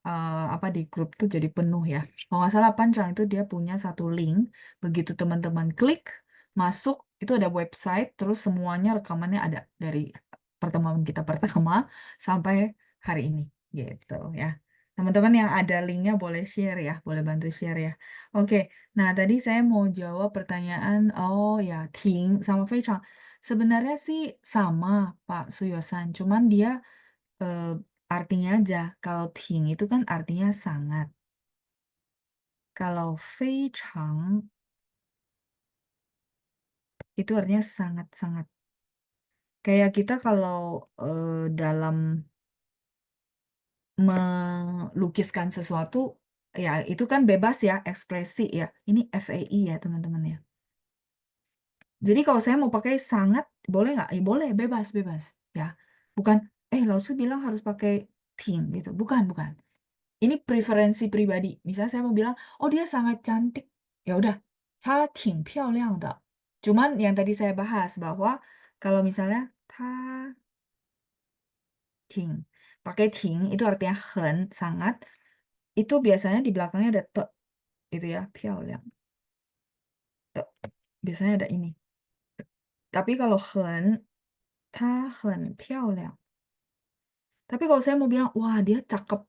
apa di grup tuh jadi penuh ya. Kalau nggak salah Pancang itu dia punya satu link. Begitu teman-teman klik masuk, itu ada website, terus semuanya rekamannya ada dari pertemuan kita pertama sampai hari ini, gitu ya. Teman-teman yang ada linknya boleh share ya, boleh bantu share ya. Oke, nah tadi saya mau jawab pertanyaan, oh ya, Ting sama Fei Chang. Sebenarnya sih sama Pak Suyosan, cuman dia eh, artinya aja. Kalau ting itu kan artinya sangat. Kalau 非常itu artinya sangat-sangat. Kayak kita kalau dalam melukiskan sesuatu, ya itu kan bebas ya, ekspresi ya. Ini FAI ya teman-teman ya. Jadi kalau saya mau pakai sangat, boleh nggak? Boleh, bebas, bebas. Ya, bukan, Laosu bilang harus pakai ting gitu. Bukan, bukan. Ini preferensi pribadi. Misalnya saya mau bilang, oh dia sangat cantik. Ya udah, 她挺漂亮的. Cuman yang tadi saya bahas bahwa kalau misalnya 她 ting, pakai ting itu artinya 很 sangat. Itu biasanya di belakangnya ada te, itu ya, 漂亮. Te. Biasanya ada ini. Tapi kalau 很, 她很漂亮. Tapi kalau saya mau bilang, wah dia cakep,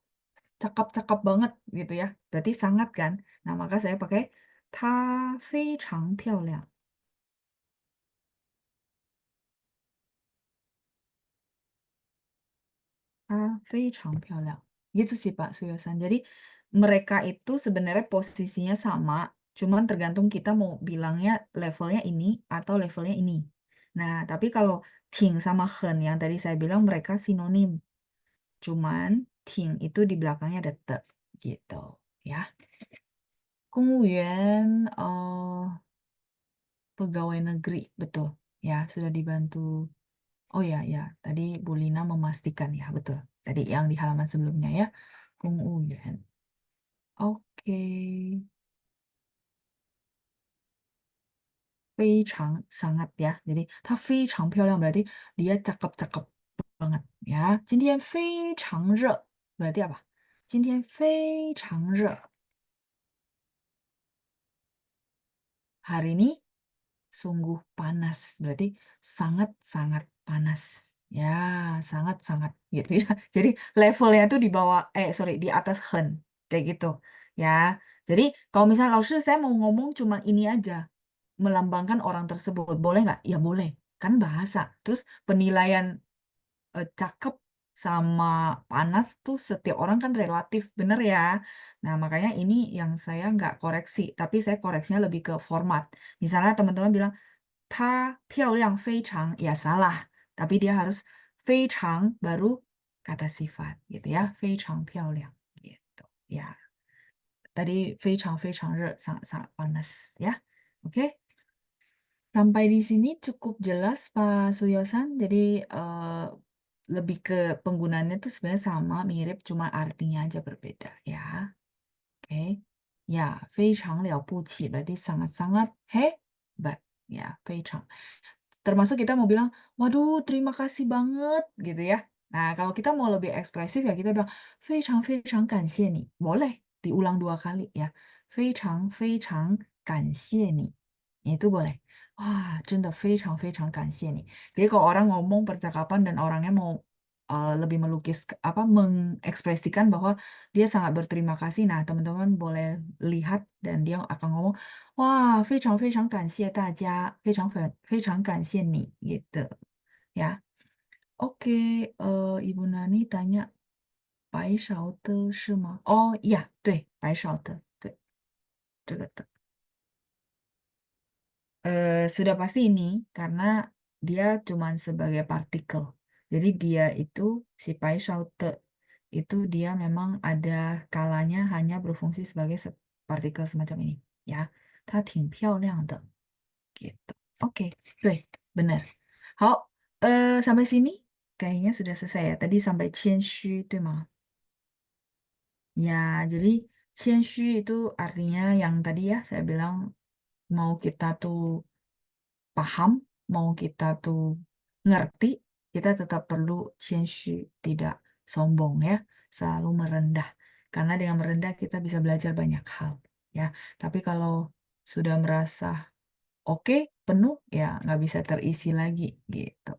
cakep-cakep banget gitu ya. Berarti sangat kan. Nah, maka saya pakai 她非常漂亮. 非常漂亮. Gitu sih Pak Suyosan. Jadi mereka itu sebenarnya posisinya sama, cuman tergantung kita mau bilangnya levelnya ini atau levelnya ini. Nah, tapi kalau ting sama hen yang tadi saya bilang mereka sinonim. Cuman ting itu di belakangnya ada te gitu ya. 公务员 pegawai negeri, betul. Ya, sudah dibantu. Oh ya, ya. Tadi Bu Lina memastikan ya, betul. Tadi yang di halaman sebelumnya ya. 公务员. Oke. 非常 sangat ya. Jadi, 她非常漂亮 berarti dia cakep-cakep banget ya. 今天非常热 berarti apa? 今天非常热. Hari ini sungguh panas. Berarti sangat-sangat panas. Ya, sangat-sangat gitu ya. Jadi levelnya tuh di bawah, sorry, di atas hen. Kayak gitu. Ya, jadi kalau misalnya Laoshi saya mau ngomong cuma ini aja. Melambangkan orang tersebut. Boleh nggak? Ya boleh. Kan bahasa. Terus penilaian cakep sama panas tuh setiap orang kan relatif. Bener ya? Nah, makanya ini yang saya nggak koreksi. Tapi saya koreksinya lebih ke format. Misalnya teman-teman bilang, 她漂亮非常, ya salah. Tapi dia harus 非常 baru kata sifat gitu ya. 非常漂亮gitu. Ya, tadi 非常非常热, sangat-sangat panas ya. Oke. Sampai di sini cukup jelas Pak Suyosan. Jadi lebih ke penggunaannya tuh sebenarnya sama, mirip, cuma artinya aja berbeda ya. Oke. Ya, 非常了不起 berarti sangat-sangat hebat. Ya, 非常. Termasuk kita mau bilang, waduh terima kasih banget gitu ya. Nah, kalau kita mau lebih ekspresif ya kita bilang 非常非常感谢你. Boleh diulang 2 kali ya. 非常非常感谢你. Itu boleh. Wah, 真的非常非常感谢你. Jadi kalau orang ngomong percakapan dan orangnya mau lebih melukis apa mengekspresikan bahwa dia sangat berterima kasih. Nah, teman-teman boleh lihat dan dia akan ngomong, wah, 非常非常感谢大家，非常非常感谢你 gitu ya. Oke, Ibu Nani tanya 白勺的是吗？哦，呀，对，白勺的，对，这个的。Sudah pasti ini karena dia cuman sebagai partikel. Jadi dia itu si Pai Shaote itu dia memang ada kalanya hanya berfungsi sebagai partikel semacam ini ya. 她挺漂亮的 gitu. Oke, 对，benar. 好，sampai sini kayaknya sudah selesai ya. Tadi sampai 谦虚，对吗？Ya, jadi 谦虚 itu artinya yang tadi ya saya bilang mau kita tuh paham, mau kita tuh ngerti, kita tetap perlu 谦虚, tidak sombong ya, selalu merendah. Karena dengan merendah kita bisa belajar banyak hal ya. Tapi kalau sudah merasa oke, penuh, ya nggak bisa terisi lagi gitu.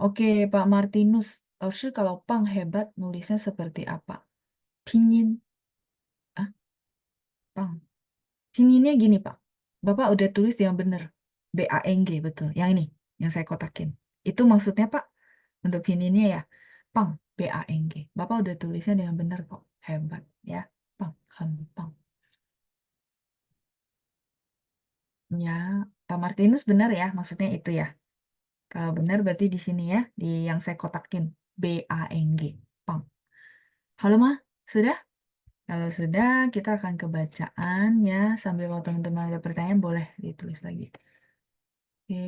Oke, Pak Martinus, kalau Pang hebat nulisnya seperti apa? Pinyin, ah, Pang. Pinginnya gini, Pak. Bapak udah tulis yang bener. BANG, betul. Yang ini, yang saya kotakin. Itu maksudnya, Pak, untuk pininnya ya. Pang, BANG. Bapak udah tulisnya dengan bener kok. Hebat, ya. Pang, pang. Ya, Pak Martinus benar ya, maksudnya itu ya. Kalau benar berarti di sini ya, di yang saya kotakin. BANG. Pang. Halo, Ma? Sudah? Kalau sudah, kita akan ke bacaan ya. Sambil kalau teman-teman ada pertanyaan, boleh ditulis lagi. Oke.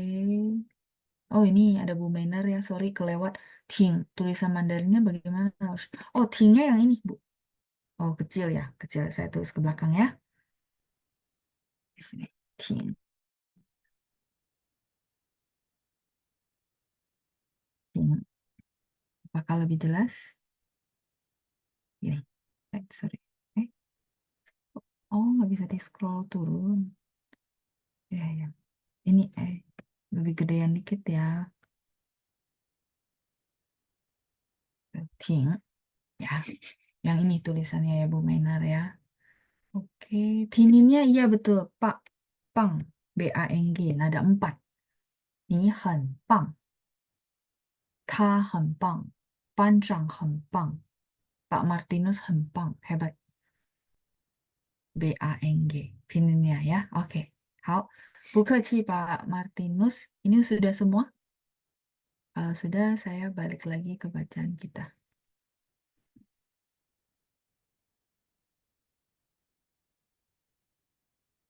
Oh, ini ada Bu Mener ya, sorry kelewat. Ting, tulisan Mandarinnya bagaimana? Oh, tingnya yang ini, Bu. Oh, kecil ya, kecil. Saya tulis ke belakang ya. Di sini. Ting, ting. Apakah lebih jelas? Ini. Sorry. Eh, oh, nggak bisa di-scroll turun. Ya, ya. Ini, lebih gedean dikit ya. Ting, ya. Yang ini tulisannya ya, Bu Mener ya. Oke, pininnya iya betul, Pak. Pang, BANG, nada 4. 你很棒. 他很棒，班长很棒, Pak Martinus 很棒, hebat. BANG, pinnya ya. Oke, 好，不客气 Pak Martinus. Ini sudah semua? Kalau sudah, saya balik lagi ke bacaan kita.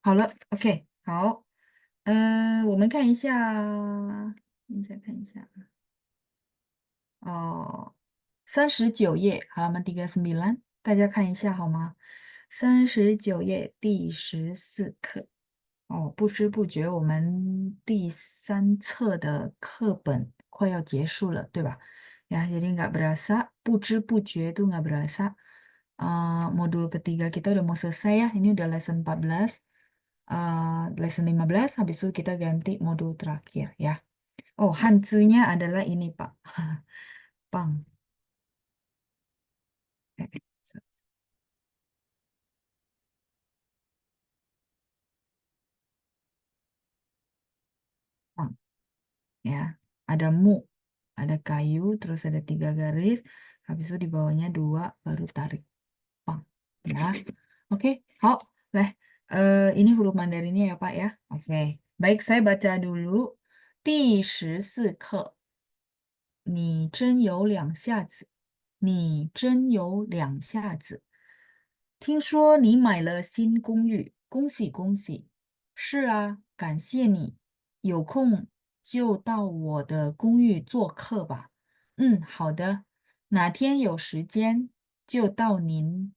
Halo, oke. 好，我们看一下，39页 halaman 39, 大家看一下好吗？39页第14课。不知不觉我们第3册的课本快要结束了，对吧？Ya, jadi nggak berasa, 不知不觉 tuh nggak berasa. Modul ketiga kita udah mau selesai ya. Ini udah lesson 14, lesson 15, habis itu kita ganti modul terakhir ya. Oh, hanzunya adalah ini, Pak. Pang. Eh, eh, Pang. Ya, ada mu, ada kayu, terus ada 3 garis, habis itu di bawahnya 2, baru tarik. Pang. Ya, oke, 好，来，ini huruf Mandarinnya ya Pak ya. Oke, baik saya baca dulu. 第14课，你真有两下子，听说你买了新公寓，恭喜恭喜！是啊，感谢你，有空就到我的公寓做客吧。嗯，好的，哪天有时间就到您，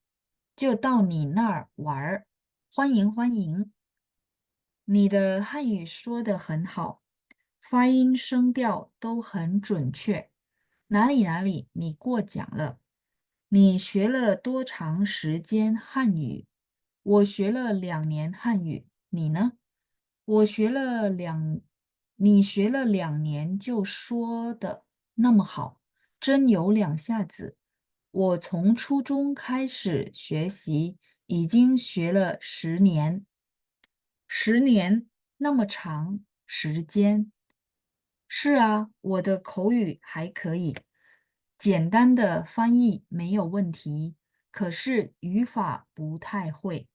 就到你那儿玩儿，欢迎欢迎。你的汉语说得很好，发音声调都很准确。哪里哪里，你过奖了。你学了多长时间汉语？我学了2年汉语，你呢？我学了两，你学了2年就说的那么好，真有两下子。我从初中开始学习，已经学了10年。10年那么长时间。是啊，我的口语还可以，简单的翻译没有问题，可是语法不太会。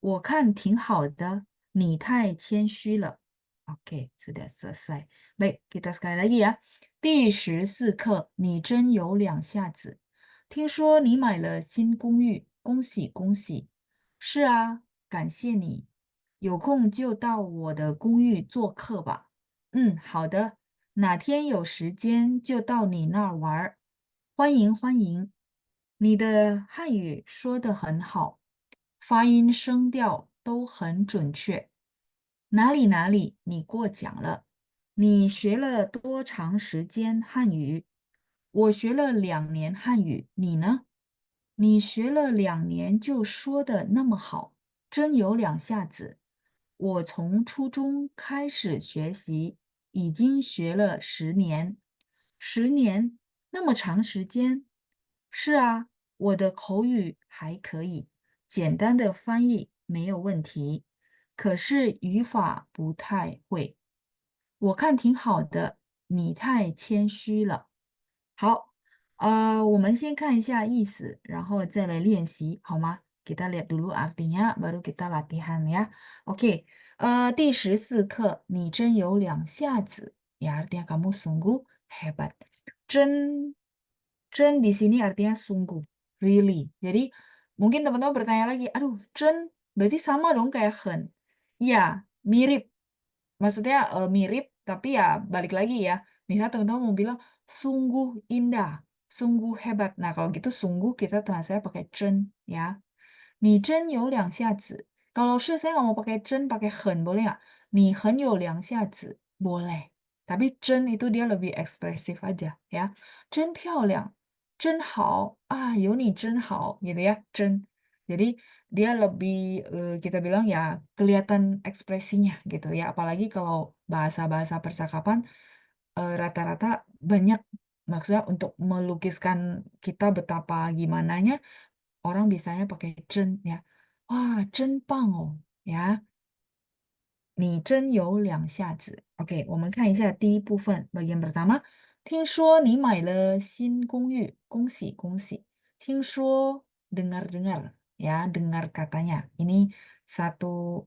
我看挺好的，你太谦虚了。Oke, sudah selesai. Baik, kita sekali lagi ya. 第14课，你真有两下子。听说你买了新公寓，恭喜恭喜！是啊，感谢你，有空就到我的公寓做客吧。嗯，好的，哪天有时间就到你那儿玩儿。欢迎欢迎，你的汉语说得很好，发音声调都很准确。哪里哪里，你过奖了。你学了多长时间汉语？我学了2年汉语，你呢？你学了2年就说的那么好，真有两下子。我从初中开始学习，已经学了10年。10年，那么长时间？是啊，我的口语还可以，简单的翻译没有问题，可是语法不太会。我看挺好的，你太谦虚了。好，我们先看一下意思，然后再来练习，好吗？Kita lihat dulu artinya, baru kita latihan ya. Oke, 第14课，你真有两下子，ya artinya kamu sungguh hebat. 真di sini artinya sungguh, really. Jadi mungkin teman-teman bertanya lagi, aduh, berarti sama dong kayak hen. Iya, mirip. Maksudnya mirip, tapi ya balik lagi ya. Misal teman-teman mau bilang sungguh indah, sungguh hebat. Nah, kalau gitu sungguh kita translate pakai chen ya. 你真有两下子. Kalau saya nggak mau pakai chen, pakai hen, boleh nggak? 你很有两下子, boleh. Tapi chen itu dia lebih ekspresif aja ya. 真漂亮, 真好,有你真好, gitu ya, 真. Jadi dia lebih kita bilang ya kelihatan ekspresinya gitu ya. Apalagi kalau bahasa-bahasa percakapan rata-rata banyak maksudnya untuk melukiskan kita betapa gimananya orang bisanya pakai 真 ya. Wah, 真棒哦 ya. 你真有两下子。OK，我们看一下第一部分 bagian pertama。听说你买了新公寓，恭喜恭喜。听说 dengar-dengar ya, dengar katanya. Ini satu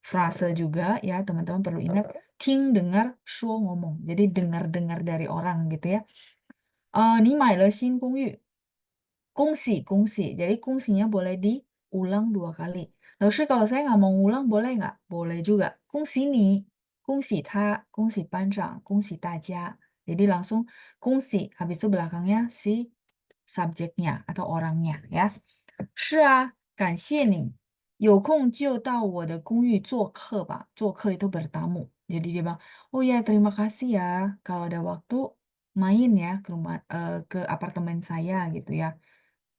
frase juga ya, teman-teman perlu ingat. King dengar, 说 ngomong. Jadi dengar-dengar dari orang gitu ya. 你买了新公寓，恭喜恭喜. Jadi kongsinya boleh diulang 2 kali. Lalu kalau saya nggak mau ngulang, boleh nggak? Boleh juga. Kongsi ni, kongsi ta, kongsi panjang, kongsi daja. Jadi langsung kongsi, habis itu belakangnya si subjeknya atau orangnya ya. 是啊，感谢你。有空就到我的公寓做客吧。做客 itu bertamu. Jadi dia bilang, oh ya terima kasih ya. Kalau ada waktu main ya ke rumah ke apartemen saya gitu ya.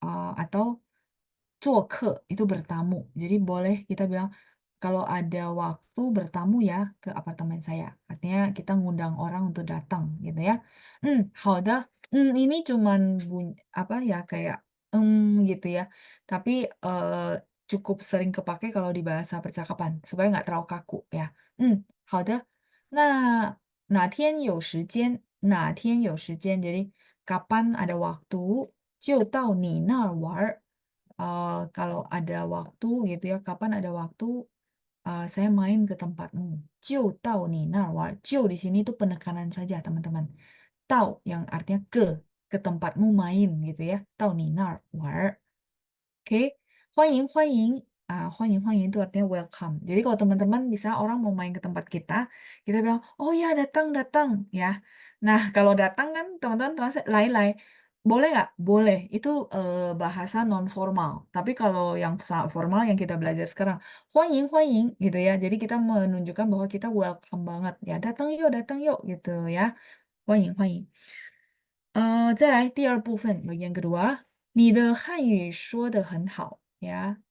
Atau 做客 itu bertamu. Jadi boleh kita bilang kalau ada waktu bertamu ya ke apartemen saya. Artinya kita ngundang orang untuk datang gitu ya. 好的. Ini cuman apa ya kayak gitu ya. Tapi cukup sering kepake kalau di bahasa percakapan supaya nggak terlalu kaku ya. 好的. Nah, 哪天有时间, jadi kapan ada waktu, 就到你那儿玩儿. Kalau ada waktu gitu ya, kapan ada waktu saya main ke tempatmu. 就到你那儿玩儿. 就 di sini tuh penekanan saja, teman-teman. 到 yang artinya ke tempatmu main gitu ya. 到你那儿玩儿. Oke, 欢迎欢迎. 欢迎欢迎 itu artinya welcome. Jadi kalau teman-teman bisa orang mau main ke tempat kita bilang, oh ya datang-datang ya. Nah, kalau datang kan teman-teman translate lain-lain. Boleh nggak? Boleh. Itu bahasa non formal. Tapi kalau yang sangat formal yang kita belajar sekarang, 欢迎欢迎 gitu ya. Jadi kita menunjukkan bahwa kita welcome banget ya. Datang yuk gitu ya. 欢迎欢迎。再来第2部分 bagian kedua. 你的汉语说得很好 ya.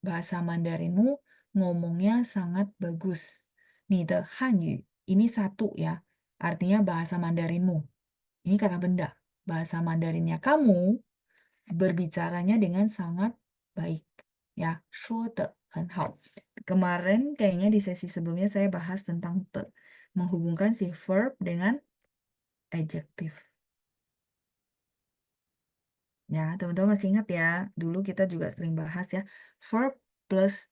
Bahasa Mandarinmu ngomongnya sangat bagus. 你的汉语 ini satu ya. Artinya bahasa Mandarinmu. Ini kata benda. Bahasa Mandarinnya kamu berbicaranya dengan sangat baik. Ya, 说得很好. Kemarin kayaknya di sesi sebelumnya saya bahas tentang menghubungkan si verb dengan adjective. Ya, teman-teman masih ingat ya, dulu kita juga sering bahas ya, verb plus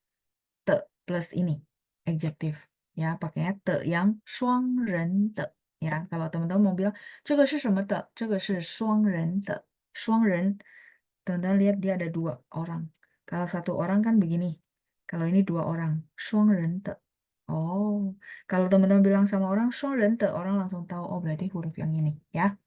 te plus ini, adjective. Ya, pakainya te yang 双人的. Ya, kalau teman-teman mau bilang, 这个是什么的?这个是双人的.双人, teman-teman lihat dia ada 2 orang. Kalau 1 orang kan begini. Kalau ini dua orang, 双人的. Oh, kalau teman-teman bilang sama orang 双人的, orang langsung tahu, oh berarti huruf yang ini ya.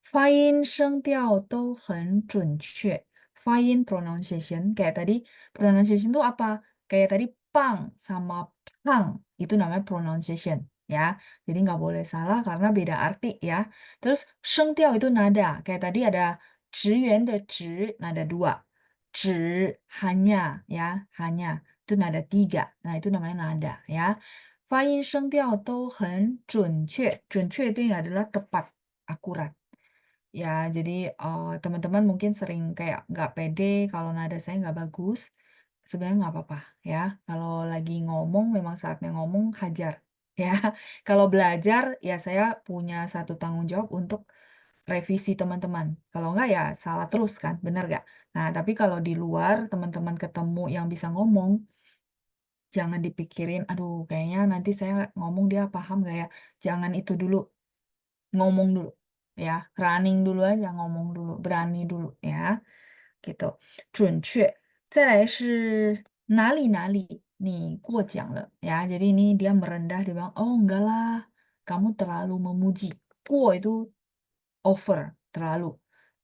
发音声调都很准确. 发音 pronunciation kayak tadi, pronunciation itu apa? Kayak tadi pang sama pang itu namanya pronunciation ya. Jadi nggak boleh salah karena beda arti ya. Terus 声调 itu nada. Kayak tadi ada 职员的职 nada 2. 只 hanya ya, hanya itu nada 3. Nah, itu namanya nada ya. 发音声调都很准确. 准确 itu yang adalah tepat, akurat. Ya, jadi teman-teman mungkin sering kayak nggak pede kalau nada saya nggak bagus. Sebenarnya nggak apa-apa ya. Kalau lagi ngomong, memang saatnya ngomong, hajar. Ya, kalau belajar, ya saya punya satu tanggung jawab untuk revisi teman-teman. Kalau nggak ya salah terus kan, bener nggak? Nah, tapi kalau di luar, teman-teman ketemu yang bisa ngomong, jangan dipikirin, aduh kayaknya nanti saya ngomong dia paham nggak ya? Jangan itu dulu. Ngomong dulu ya, running dulu aja, ngomong dulu, berani dulu ya, gitu. 准确. 再来是哪里哪里 nih 过奖了 ya. Jadi ini dia merendah, dia bilang, oh enggak lah, kamu terlalu memuji. 过 itu over, terlalu.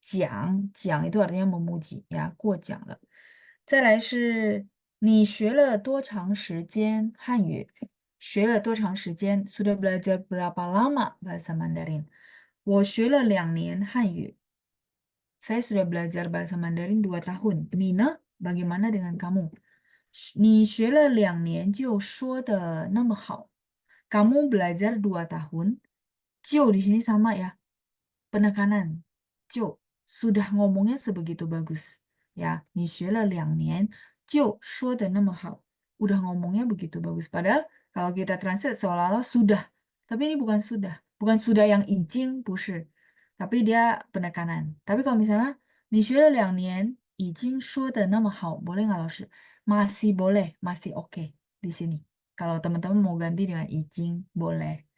奖 itu artinya memuji ya, 过奖了. 再来是你学了多长时间汉语？学了多长时间 sudah belajar berapa lama bahasa Mandarin? 我学了2年汉语. Saya sudah belajar bahasa Mandarin 2 tahun. Nina, bagaimana dengan kamu? 你学了2年就说的那么好. Kamu belajar 2 tahun. 就 di sini sama ya. Penekanan. 就 sudah ngomongnya sebegitu bagus. Ya, 你学了2年就说的那么好. Udah ngomongnya begitu bagus. Padahal kalau kita translate seolah-olah sudah. Tapi ini bukan sudah. Bukan sudah yang izin, 不是. Tapi dia penekanan. Tapi kalau misalnya 你学了2年已经说的那么好, boleh nggak 老师? Masih boleh, masih oke di sini. Kalau teman-teman mau ganti dengan izin, boleh.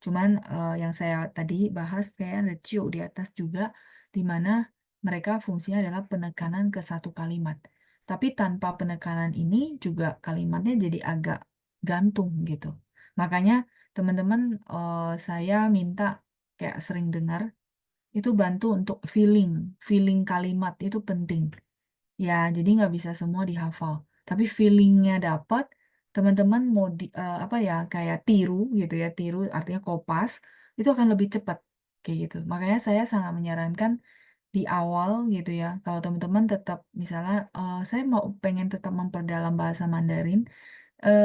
Cuman yang saya tadi bahas kayak ada cio di atas juga, di mana mereka fungsinya adalah penekanan ke satu kalimat. Tapi tanpa penekanan ini juga kalimatnya jadi agak gantung gitu. Makanya teman-teman saya minta kayak sering dengar itu bantu untuk feeling, feeling kalimat itu penting. Ya, jadi nggak bisa semua dihafal. Tapi feelingnya dapat, teman-teman mau apa ya, kayak tiru gitu ya, tiru artinya kopas, itu akan lebih cepat kayak gitu. Makanya saya sangat menyarankan di awal gitu ya, kalau teman-teman tetap misalnya saya mau pengen tetap memperdalam bahasa Mandarin,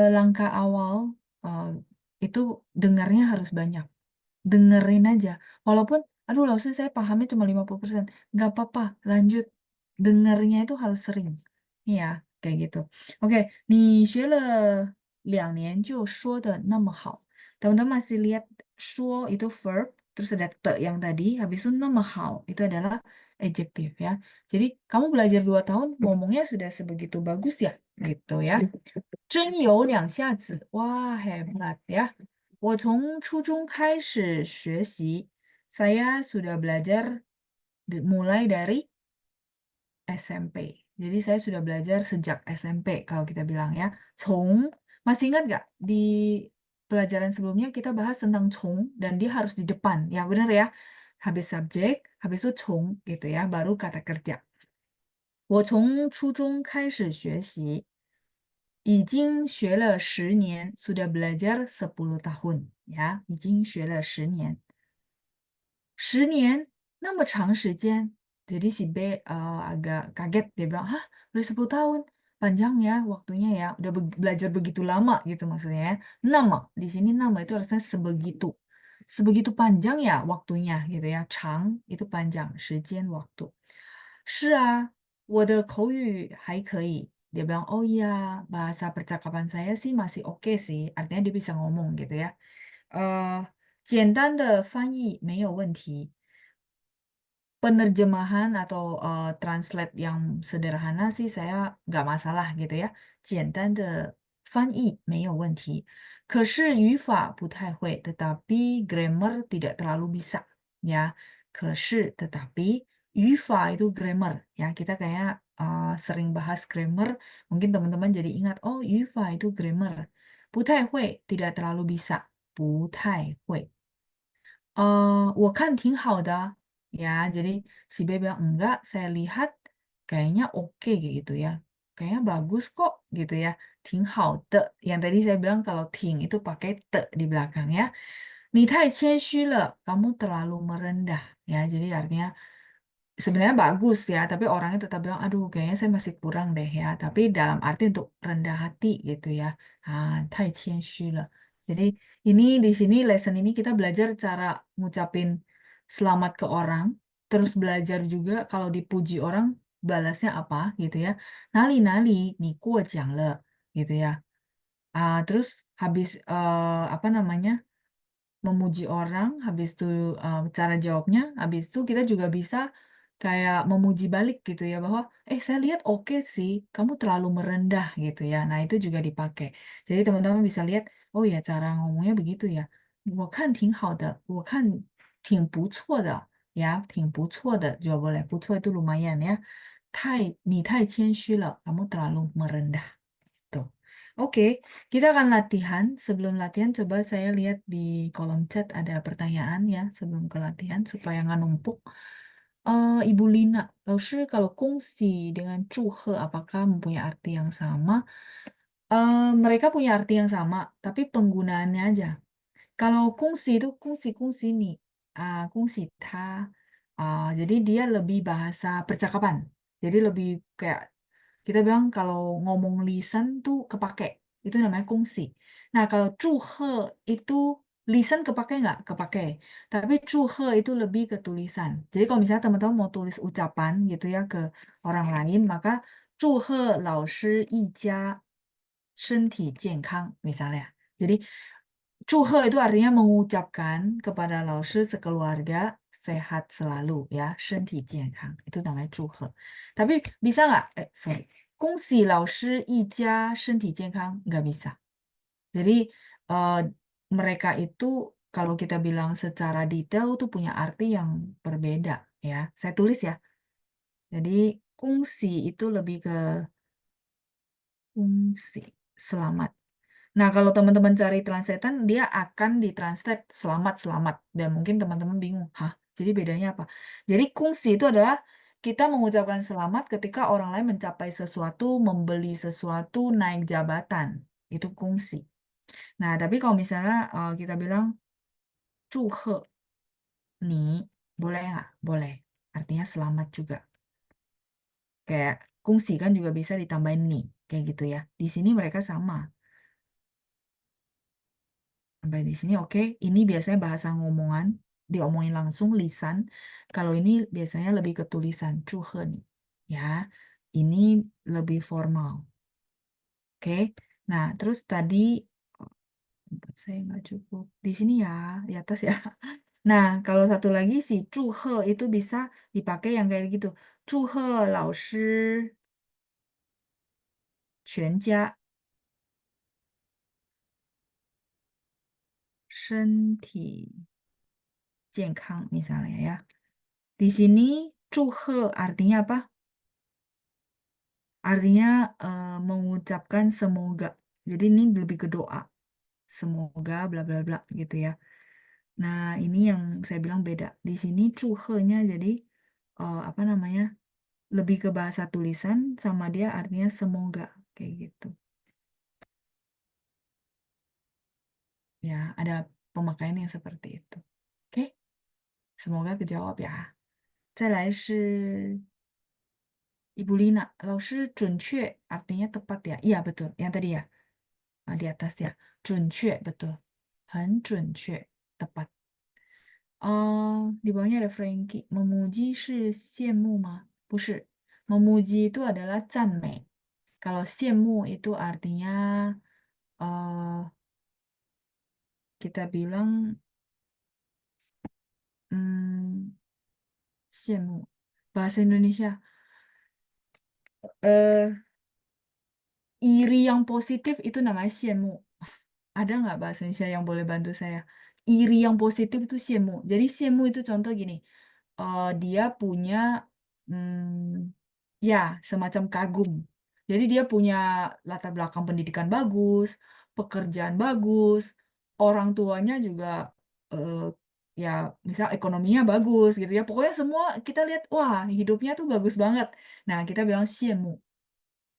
langkah awal eh, itu dengarnya harus banyak. Dengerin aja. Walaupun, aduh langsung saya pahamnya cuma 50%. Nggak apa-apa, lanjut. Dengernya itu harus sering. Iya, kayak gitu. Oke, 你学了2年就说的那么好. Teman-teman masih lihat 说 itu verb, terus ada te yang tadi, habis itu 那么好 itu adalah adjective ya. Jadi kamu belajar 2 tahun, ngomongnya sudah sebegitu bagus ya, gitu ya. 真有两下子, wah hebat ya. 我从初中开始学习, saya sudah belajar mulai dari SMP. Jadi saya sudah belajar sejak SMP kalau kita bilang ya. Cong, masih ingat nggak di pelajaran sebelumnya kita bahas tentang cong dan dia harus di depan. Ya benar ya. Habis subjek, habis itu cong gitu ya, baru kata kerja. 我从初中开始学习，已经学了10年, sudah belajar 10 tahun ya, 已经学了10年. 10年, 那么长时间. Jadi si B agak kaget, dia bilang, hah, udah 10 tahun, panjang ya waktunya ya, udah belajar begitu lama gitu maksudnya ya. Nama, di sini nama itu harusnya sebegitu. Sebegitu panjang ya waktunya gitu ya, Chang itu panjang, 时间 waktu. 是啊，我的口语还可以. Dia bilang, oh iya, bahasa percakapan saya sih masih oke sih. Artinya dia bisa ngomong gitu ya. 简单的翻译没有问题. Penerjemahan atau translate yang sederhana sih saya nggak masalah gitu ya. 简单的翻译没有问题. 可是语法不太会, tetapi grammar tidak terlalu bisa. Ya, 可是 tetapi 语法 itu grammar ya. Kita kayak sering bahas grammar, mungkin teman-teman jadi ingat, oh Yufa itu grammar. 不太会, tidak terlalu bisa. 不太会. "我看挺好的." Ya, jadi si B bilang, enggak, saya lihat kayaknya oke kayak gitu ya. Kayaknya bagus kok gitu ya. 挺好的. Yang tadi saya bilang kalau 挺itu pakai te di belakang ya. 你太谦虚了, kamu terlalu merendah. Ya, jadi artinya sebenarnya bagus ya, tapi orangnya tetap bilang, aduh kayaknya saya masih kurang deh ya. Tapi dalam arti untuk rendah hati gitu ya. Ah, 太谦虚了. Jadi ini di sini lesson ini kita belajar cara ngucapin selamat ke orang, terus belajar juga kalau dipuji orang balasnya apa gitu ya. Nali nali, ni le gitu ya. Terus habis apa namanya? Memuji orang, habis itu cara jawabnya, habis itu kita juga bisa kayak memuji balik gitu ya bahwa saya lihat oke sih, kamu terlalu merendah gitu ya. Nah, itu juga dipakai. Jadi teman-teman bisa lihat, oh ya cara ngomongnya begitu ya. 我看挺好的,我看挺不错的, ya, 挺不错的 juga boleh. 不错 itu lumayan ya. 你太谦虚了, kamu terlalu merendah. Tuh. Oke, kita akan latihan. Sebelum latihan, coba saya lihat di kolom chat ada pertanyaan ya sebelum ke latihan supaya nggak numpuk. Ibu Lina, 老师 kalau kongsi dengan 祝贺 apakah mempunyai arti yang sama? Mereka punya arti yang sama, tapi penggunaannya aja. Kalau kongsi itu kongsi nih, kongsi ta, jadi dia lebih bahasa percakapan. Jadi lebih kayak kita bilang kalau ngomong lisan tuh kepake, itu namanya kongsi. Nah kalau zuhe itu lisan kepake nggak? Kepake. Tapi zuhe itu lebih ke tulisan. Jadi kalau misalnya teman-teman mau tulis ucapan gitu ya ke orang lain, maka 祝贺老师一家身体健康 misalnya. Jadi 祝贺 itu artinya mengucapkan kepada 老师 sekeluarga sehat selalu ya, 身体健康. Itu namanya 祝贺. Tapi bisa nggak? Sorry. 恭喜老师一家身体健康 nggak bisa. Jadi eh, mereka itu kalau kita bilang secara detail tuh punya arti yang berbeda ya. Saya tulis ya. Jadi kongsi itu lebih ke kongsi, selamat. Nah, kalau teman-teman cari translatean, dia akan ditranslate selamat-selamat. Dan mungkin teman-teman bingung, hah? Jadi bedanya apa? Jadi kungsi itu adalah kita mengucapkan selamat ketika orang lain mencapai sesuatu, membeli sesuatu, naik jabatan. Itu kungsi. Nah, tapi kalau misalnya kita bilang, 祝贺 nih, boleh nggak? Boleh. Artinya selamat juga. Kayak kungsi kan juga bisa ditambahin nih. Kayak gitu ya. Di sini mereka sama. Sampai di sini oke. Ini biasanya bahasa ngomongan, diomongin langsung lisan. Kalau ini biasanya lebih ke tulisan, 祝贺 nih. Ya, ini lebih formal. Oke. Nah, terus tadi tempat saya nggak cukup. Di sini ya, di atas ya. Nah, kalau satu lagi si 祝贺 itu bisa dipakai yang kayak gitu. 祝贺老师全家身体健康 misalnya ya. Di sini 祝贺 artinya apa? Artinya mengucapkan semoga. Jadi ini lebih ke doa. Semoga bla bla bla gitu ya. Nah, ini yang saya bilang beda. Di sini 祝贺-nya jadi apa namanya? Lebih ke bahasa tulisan sama dia artinya semoga kayak gitu. Ya, ada pemakaian yang seperti itu. Oke, semoga kejawab ya. 再来是 Ibu Lina, 老师准确 artinya tepat ya? Iya betul, yang tadi ya. Di atas ya. 准确 betul. 很准确 tepat. Di bawahnya ada Frankie. Memuji 是羡慕吗? 不是. Memuji itu adalah 赞美. Kalau 羡慕 itu artinya eh kita bilang 羡慕. Bahasa Indonesia. eh Iri yang positif itu namanya 羡慕. Ada nggak bahasa Indonesia yang boleh bantu saya? Iri yang positif itu 羡慕. Jadi 羡慕 itu contoh gini. Dia punya hmm, ya semacam kagum. Jadi dia punya latar belakang pendidikan bagus, pekerjaan bagus, orang tuanya juga eh, ya misal ekonominya bagus gitu ya. Pokoknya semua kita lihat wah hidupnya tuh bagus banget. Nah kita bilang 羡慕.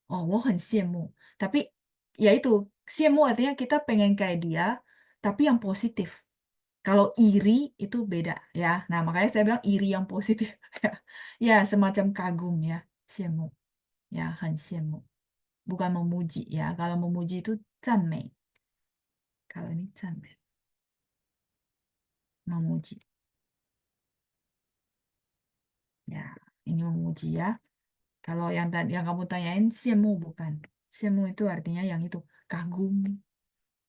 Oh, 我很羡慕. Tapi ya itu, 羡慕 artinya kita pengen kayak dia, tapi yang positif. Kalau iri itu beda ya. Nah, makanya saya bilang iri yang positif. Ya, ya semacam kagum ya. 羡慕. Ya, 很羡慕. Bukan memuji ya. Kalau memuji itu 赞美. Kalau ini 赞美, memuji. Ya, ini memuji ya. Kalau yang tadi yang kamu tanyain 羡慕 bukan. 羡慕 itu artinya yang itu, kagum,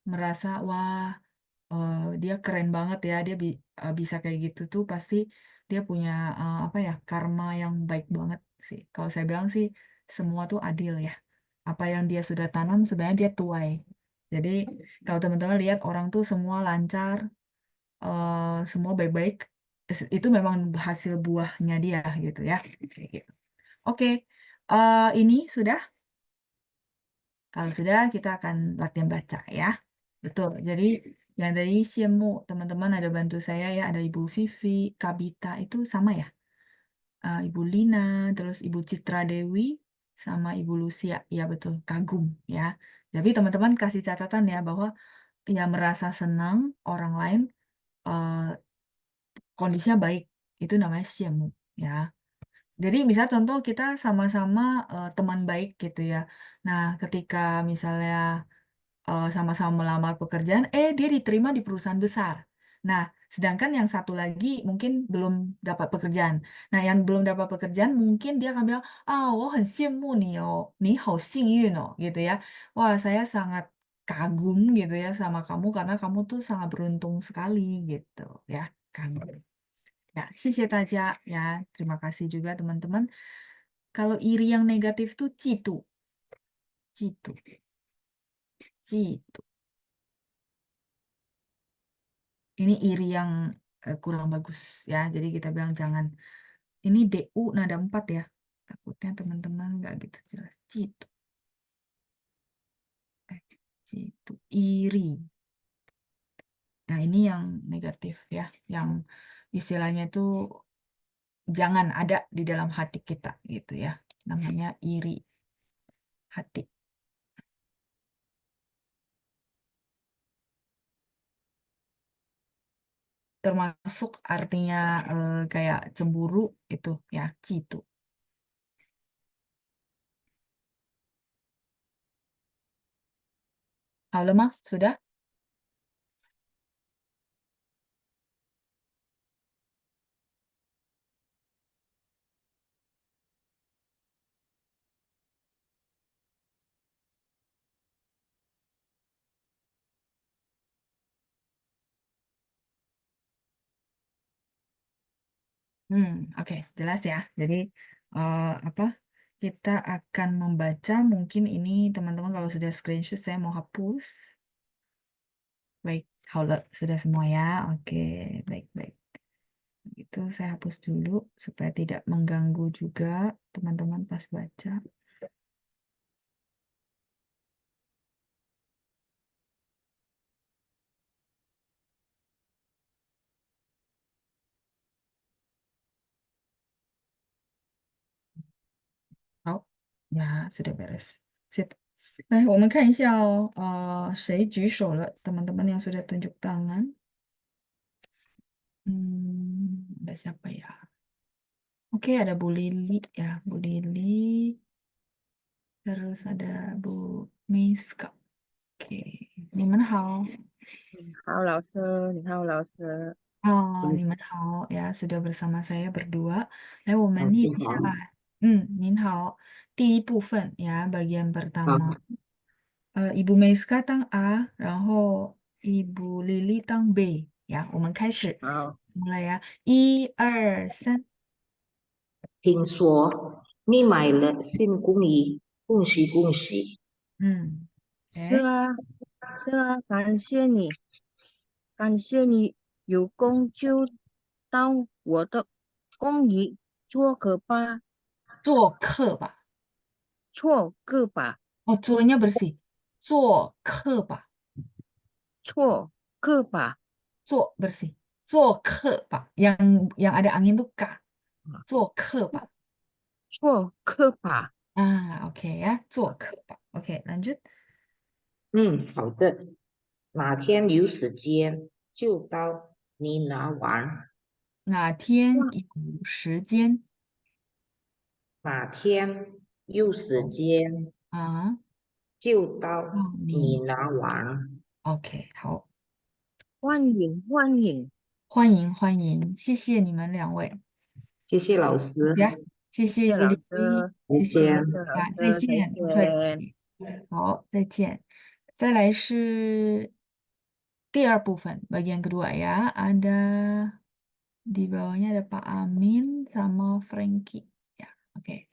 merasa wah dia keren banget ya bisa kayak gitu tuh pasti dia punya apa ya karma yang baik banget sih. Kalau saya bilang sih semua tuh adil ya. Apa yang dia sudah tanam sebenarnya dia tuai. Jadi kalau teman-teman lihat orang tuh semua lancar, semua baik-baik, itu memang hasil buahnya dia gitu ya. Kayak gitu. Oke, ini sudah. Kalau sudah, kita akan latihan baca ya. Betul. Jadi yang dari Siemu, teman-teman ada bantu saya ya. Ada Ibu Vivi, Kabita itu sama ya. Ibu Lina, terus Ibu Citra Dewi, sama Ibu Lucia. Ya betul, kagum ya. Jadi teman-teman kasih catatan ya bahwa ya merasa senang orang lain eh, kondisinya baik. Itu namanya Siemu ya. Jadi misal contoh kita sama-sama teman baik gitu ya. Nah, ketika misalnya sama-sama melamar pekerjaan, dia diterima di perusahaan besar. Nah, sedangkan yang satu lagi mungkin belum dapat pekerjaan. Nah, yang belum dapat pekerjaan mungkin dia akan bilang, ah, 我很羡慕你哦，你好幸运 oh, gitu ya. Wah, saya sangat kagum gitu ya sama kamu karena kamu tuh sangat beruntung sekali gitu ya. Kagum. Ya, 谢谢大家 ya. Terima kasih juga teman-teman. Kalau iri yang negatif tuh citu, citu, citu. Ini iri yang kurang bagus ya. Jadi kita bilang jangan. Ini DU nada 4 ya. Takutnya teman-teman nggak gitu jelas. Citu. Eh, citu. Iri. Nah ini yang negatif ya. Yang istilahnya itu jangan ada di dalam hati kita gitu ya. Namanya iri hati. Termasuk artinya kayak cemburu itu ya. Citu. Halo mah, sudah? Oke, jelas ya. Jadi apa? Kita akan membaca. Mungkin ini teman-teman kalau sudah screenshot saya mau hapus. Baik, kalau sudah semua ya. Oke, baik-baik. Itu saya hapus dulu supaya tidak mengganggu juga teman-teman pas baca. Oh, ya sudah beres. Sip. Nah, 我们看一下哦，谁举手了？Teman-teman yang sudah tunjuk tangan. Ada siapa ya? Oke, ada Bu Lili ya, Bu Lili. Terus ada Bu Miska. Oke, 你们好. 好，老师，你好，老师。Oh, 嗯，你们好 ya, sudah bersama saya berdua. 来，我们念一下。你好，您好，第一部分 ya, bagian 好，pertama. Ibu Miska tang A, 然后Ibu Lili tang B. Ya, 好。我们开始。mulai ya. 1、2、3。听说你买了新公寓，恭喜恭喜！嗯，OK。是啊，是啊，感谢你有空就到我的公寓做客吧。做客吧。错个吧，哦，做nya bersih. 做客吧。错个吧，做 bersih. 做客吧. Yang ada angin tuh ka. 做客吧. 错个吧。Oke ya. 做客吧. Oke, lanjut. 好的。哪天有时间就到你那玩。哪天哇有时间哪天有时间啊？就到你你 那玩。OK 好，欢迎欢迎，欢迎欢迎，谢谢你们两位。谢谢老师，呀，谢谢谢谢老尤里，师，谢谢再见。谢谢老再师，再见，不客见。气。好，再见。再来是第二部分bagian kedua ya. Ada di bawahnya ada Pak Amin sama Frankie. Ya, oke.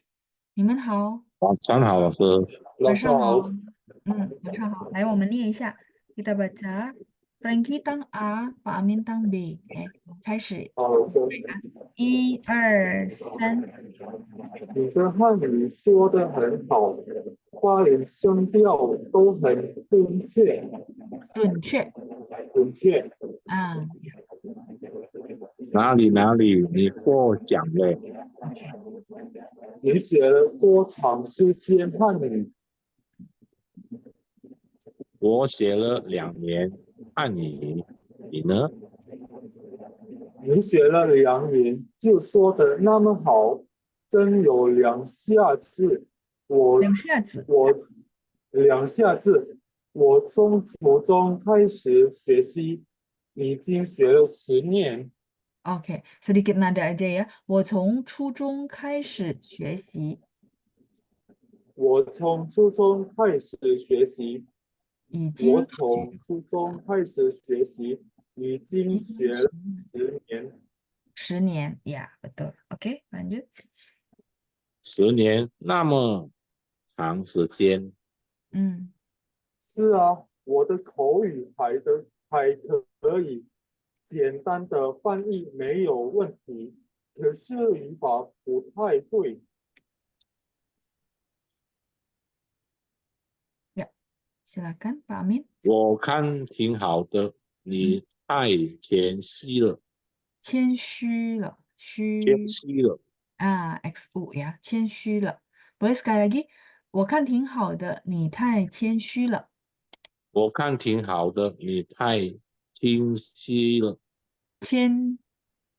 你们好，晚上好，老师。晚上好。晚上好。来，我们念一下。Kita baca. Frankie 当 A，Pak Amin 当 B。开始。好，老师，一二三，你的汉语说的很好，发音声调都很准确，准确。准确。啊哪里，你获奖了？ ，OK。你写了多长时间汉语？我写了2年汉语，你呢？你写了2年就说的那么好，真有2下子。我两下子。我2下子，我从初中开始学习，已经学了10年。OK，sedikit nada aja ya. 我从初中开始学习，我从初中开始学习，已经我从初中开始学习，已经学了10年。10年ya, betul. Oke, lanjut. 10年那么长时间。嗯，是啊，我的口语还可以，简单的翻译没有问题，可是语法不太对。ya, silakan Pak Amin. 我看挺好的，嗯，你太谦虚了，谦虚了，谦虚虚了。XU ya, 谦虚了。Boleh sekali lagi? 我看挺好的，你太谦虚了。我看挺好的，你太谦虚了，谦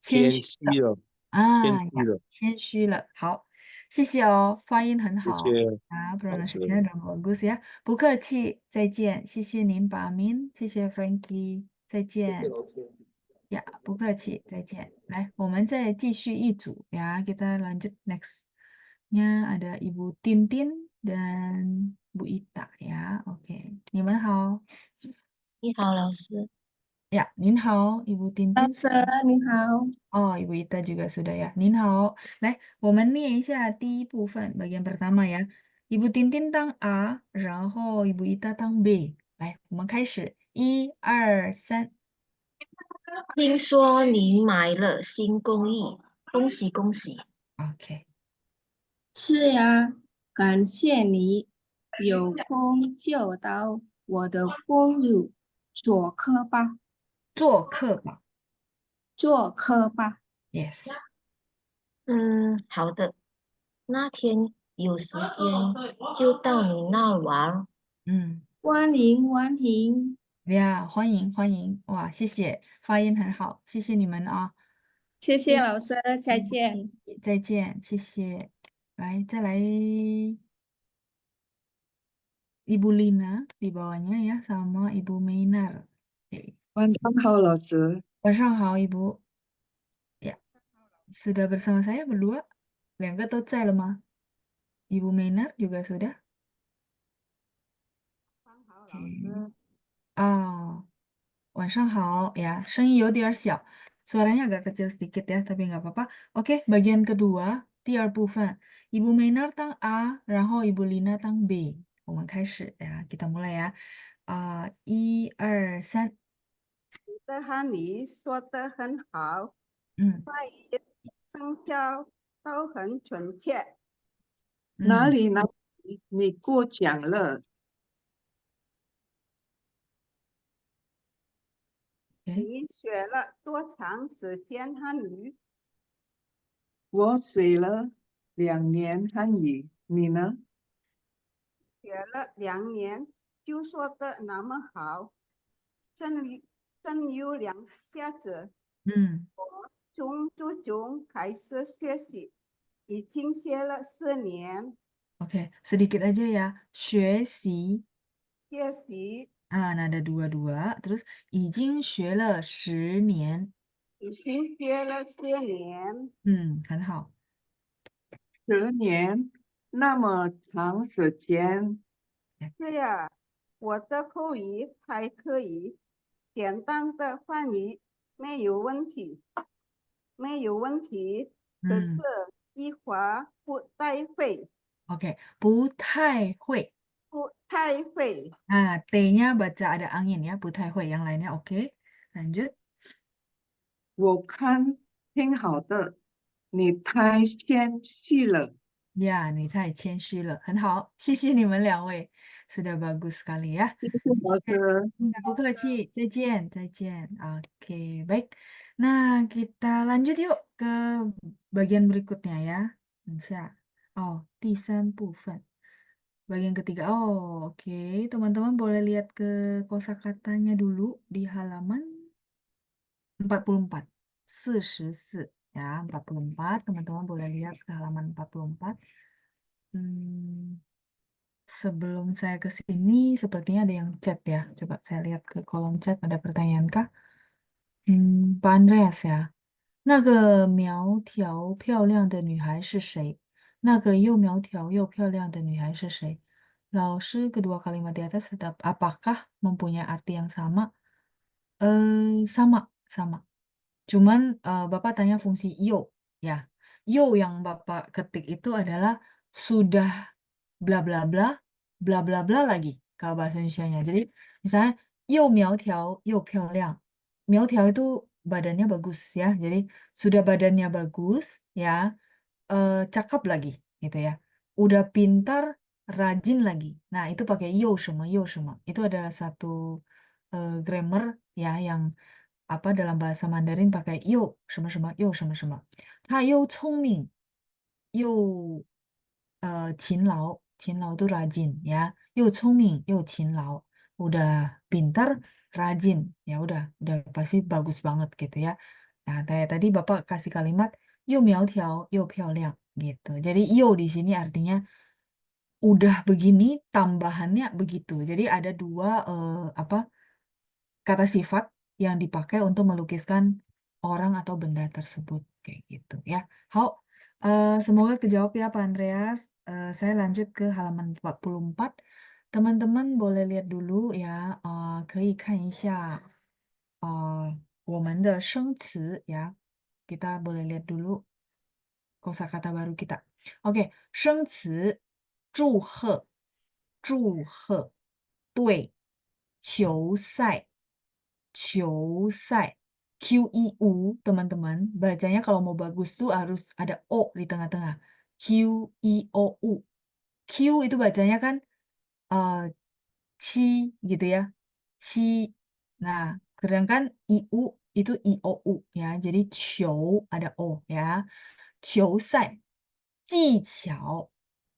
谦谦虚了虚了，谦虚呀，了。谦虚了。好，谢谢哦，发音很谢谢好老师，pronunciation udah bagus ya。不客气，再见。谢谢您，把min，谢谢 Frankie，再谢谢见。老师。呀，不客气，再见。来，我们再继续一组ya. Kita lanjut next.nya ada Ibu Tintin dan Bu Ita ya. Oke，你们好。你好，老师。呀，您好，Ibu 老 Tintin。师你好，Oh, Ibu Ita juga sudah ya. Nin hao. 来，我们念一下第一部分 bagian pertama ya. Ibu Tintin 当 A，然后 Ibu Ita 当 B。来，我们开始，一二三。听说你买了新公寓，恭喜恭喜！OK，是呀，感谢你有空就到我的公寓做客吧，做客吧。做客吧，Yes。好的，那天有时间就到你那玩。嗯，欢迎欢迎，呀，欢迎欢迎。哇，谢谢，发音很好，谢谢你们啊。谢谢老师，再见。再见，谢谢。来，再来 Ibu Lina di bawahnya ya sama Ibu Meinar. Oke. 晚上好，老师。晚上好，Ibu。Ya, sudah bersama saya berdua? 2个都在了吗？Ibu Menar juga sudah? 晚上好，老 Oke. 师。啊，晚上好ya, 声音有点儿小, suaranya agak kecil sedikit ya, tapi nggak apa-apa. Oke, bagian kedua, 第二部分, Ibu Menar tang A, 然后 Ibu Lina tang B. 我们开始 ya, kita mulai ya. 1、2、3，的汉语说得很好，嗯，发音声调都很准确，哪嗯里你过奖了？，OK，你学了多长时间汉语？我学了2年汉语，你呢？学了2年，就说的那么好，真有2下子。嗯从初中开始学习，已经学了4年。，OK，sedikit aja ya. 学习学习 nada dua-dua, terus 已经学了10年，已经学了4年。很好。10年，那么长时间，是呀，我的口语还可以，简单的翻译没有问题，没有问题。可是嗯一会儿不太会，，OK，不太会。不太会。T-nya baca ada angin ya, 不太会. Yang lainnya oke. Lanjut. 我看挺好的，你太谦虚了。Ya, 你太谦虚了，很好，谢谢你们2位， sudah bagus sekali ya. 谢谢老师。不客气，再见，再见. Oke, baik. Nah, kita lanjut yuk ke bagian berikutnya ya. Bisa. Oh, 第3部分. Bagian ketiga. Oh, oke. Teman-teman boleh lihat ke kosakatanya dulu di halaman 44. 44 ya, 44. Teman-teman boleh lihat ke halaman 44. Hmm, sebelum saya ke sini, sepertinya ada yang chat ya. Coba saya lihat ke kolom chat, ada pertanyaan kah? Pak Andreas ya. 那个苗条又漂亮的女孩是谁？那个又苗条又漂亮的女孩是谁？ Laoshi kedua kalimat di atas tetap apakah mempunyai arti yang sama? Sama, sama. Cuman Bapak tanya fungsi yo, ya. Yo yang Bapak ketik itu adalah sudah bla bla bla, bla bla bla lagi kalau bahasa Indonesianya. Jadi misalnya yo miao yo 漂亮. Miao itu badannya bagus ya. Jadi sudah badannya bagus ya, cakep lagi gitu ya. Udah pintar, rajin lagi. Nah, itu pakai yo 什么. Itu ada satu grammar ya yang apa dalam bahasa Mandarin pakai 又什么什么又什么什么，他又聪明又勤劳，itu rajin ya, 又聪明又勤劳, udah pintar, rajin, ya udah pasti bagus banget gitu ya. Nah, kayak tadi Bapak kasih kalimat 又苗条又漂亮 gitu. Jadi 又 di sini artinya udah begini, tambahannya begitu. Jadi ada dua apa kata sifat yang dipakai untuk melukiskan orang atau benda tersebut kayak gitu ya. Hao, semoga kejawab ya Pak Andreas. Saya lanjut ke halaman 44. Teman-teman boleh lihat dulu ya, 可以看一下我们的生词 ya. Kita boleh lihat dulu kosakata baru kita. Oke, 生词祝贺，祝贺，对，球赛，球赛，QEU teman-teman. Bacanya kalau mau bagus tuh harus ada O di tengah-tengah. QEOU. Q itu bacanya kan ci gitu ya. Ci. Nah, sedangkan IU itu IOU ya. Jadi 球 ada O ya. 球赛，技巧，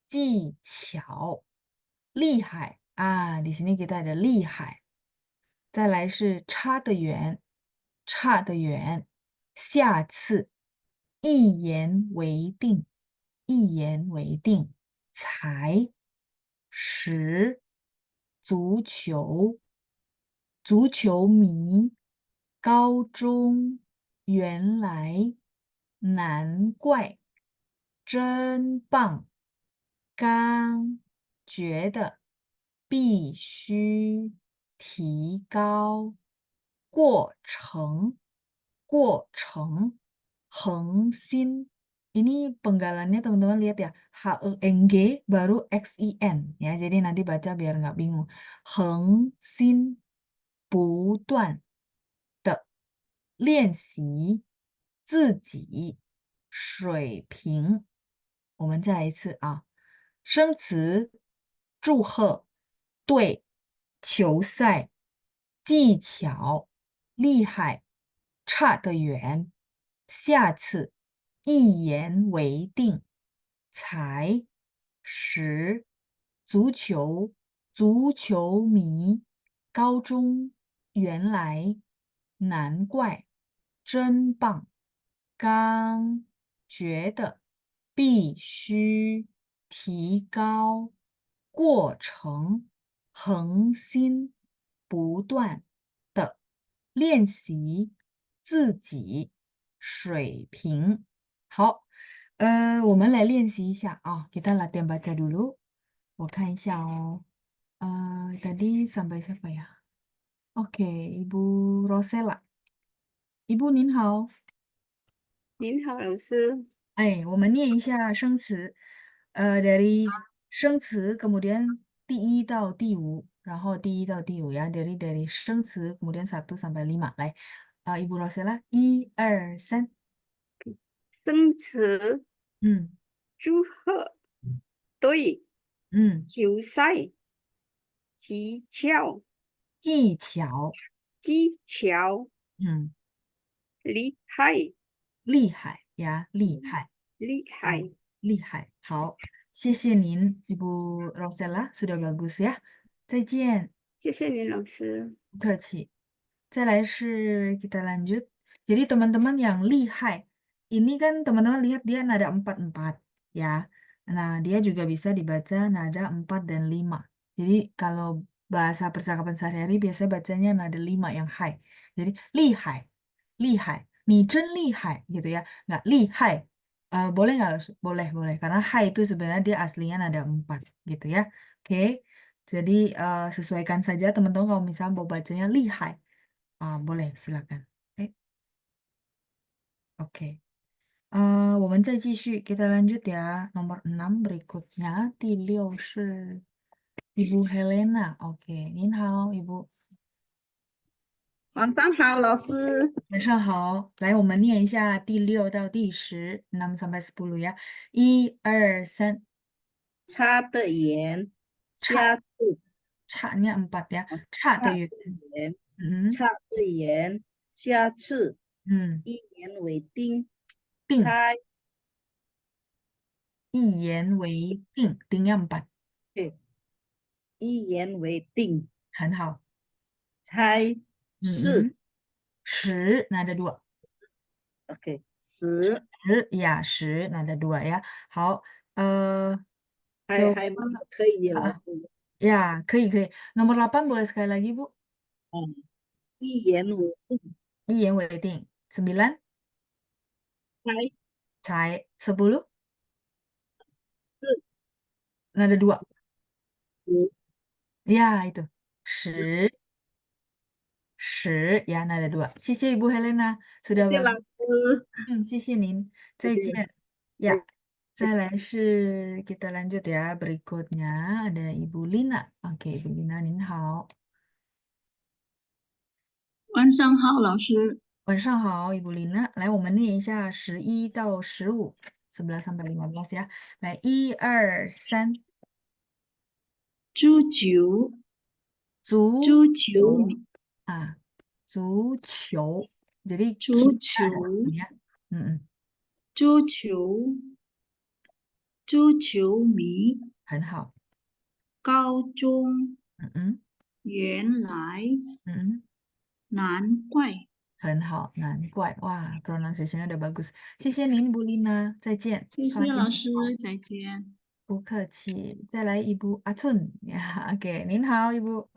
技巧，厉害di sini kita ada 厉害。再来是差得远，差得远。下次，一言为定，一言为定。才，十，足球，足球迷，高中，原来，难怪，真棒，刚，觉得，必须，提高，过程，过程，恒心。Ini penggalannya teman-teman lihat ya, HENG baru XIN ya, jadi nanti baca biar nggak bingung. 恒心不断的练习自己水平。我们再来一次啊，生词祝贺、对、球赛、技巧、厉害、差得远、下次、一言为定、才、时、足球、足球迷、高中、原来、难怪、真棒、刚、觉得、必须、提高、过程、恒心、不断的、练习、自己、水平。好，我们来练习一下啊。Kita latihan baca dulu. 我看一下哦。tadi sampai siapa ya? Oke, Ibu Rosella. Ibu 您好。您好，老师。哎，我们念一下生词，dari 生词 kemudian 第1到第5，然后第1到第5 ya, dari 生词 kemudian 1 sampai 5，来，Ibu Rosella，1、2、3，生词嗯祝贺、对、嗯，球赛、技巧、技巧，技巧、嗯，厉害、厉害呀，厉害，厉害。厉害，好，谢谢您，Ibu Rosella sudah bagus ya，再见。谢谢您，老师。不客气。再来是 kita lanjut. Jadi teman-teman yang lihai, ini kan teman-teman lihat dia nada 4-4 ya. Nah, dia juga bisa dibaca nada 4 dan 5. Jadi kalau bahasa percakapan sehari-hari biasanya bacanya nada 5 yang hai. Jadi lihai, lihai, ni zhen lihai gitu ya. Nggak lihai. Boleh nggak? Boleh, boleh. Karena hai itu sebenarnya dia aslinya nada 4 gitu ya. Oke. Jadi sesuaikan saja teman-teman kalau misalnya mau bacanya lihai. Boleh, silakan. Oke. 我们再继续, kita lanjut ya. Nomor 6 berikutnya. 第6是 Ibu Helena. Oke, 您好, Ibu. 晚上好，老师。晚上好。来，我们念一下第6到第10, 6 sampai 10 ya. 1、2、3. 差得远，差, 下次 cha-nya 4 ya. 差得远。远，嗯差得远，下次嗯，一言为定，定，猜一言为定, 定nya 4. 对，一言为定，很好。猜是 10 nada 2. OK，十 10 ya, 10 nada 2 ya. 好, 还 coba 还可以，老 ah, 师。ya, 可以. Nomor 8 boleh sekali lagi, Bu. 嗯，一言为定，一言为定. 9, 猜 才 10, 是 nada 2. 十。Ya, itu. 10, 10 ya, nada 2. 谢谢 Ibu Helena, 谢 sudah 谢老 bagus. 师，谢谢您，再见。再见。Ya, 再来是 kita lanjut ya. Berikutnya ada Ibu Lina. Oke, Ibu Lina, 您好。晚上好，老师。晚上好，Ibu Lina。来，我们念一下11到15，11 sampai 15 ya。来，1、2、3，足球，足足球，啊，足球。Jadi 足 kita 球， ya. 足球，足球迷，很好。高中，嗯原来，嗯，难怪。很好，难怪哇，pronunciation-nya udah bagus。谢谢您，Bu Lina，再见。谢谢 Selamat 老 tinggal。师，再见。不客气。再来Ibu Atun ya. Oke，您好，Ibu。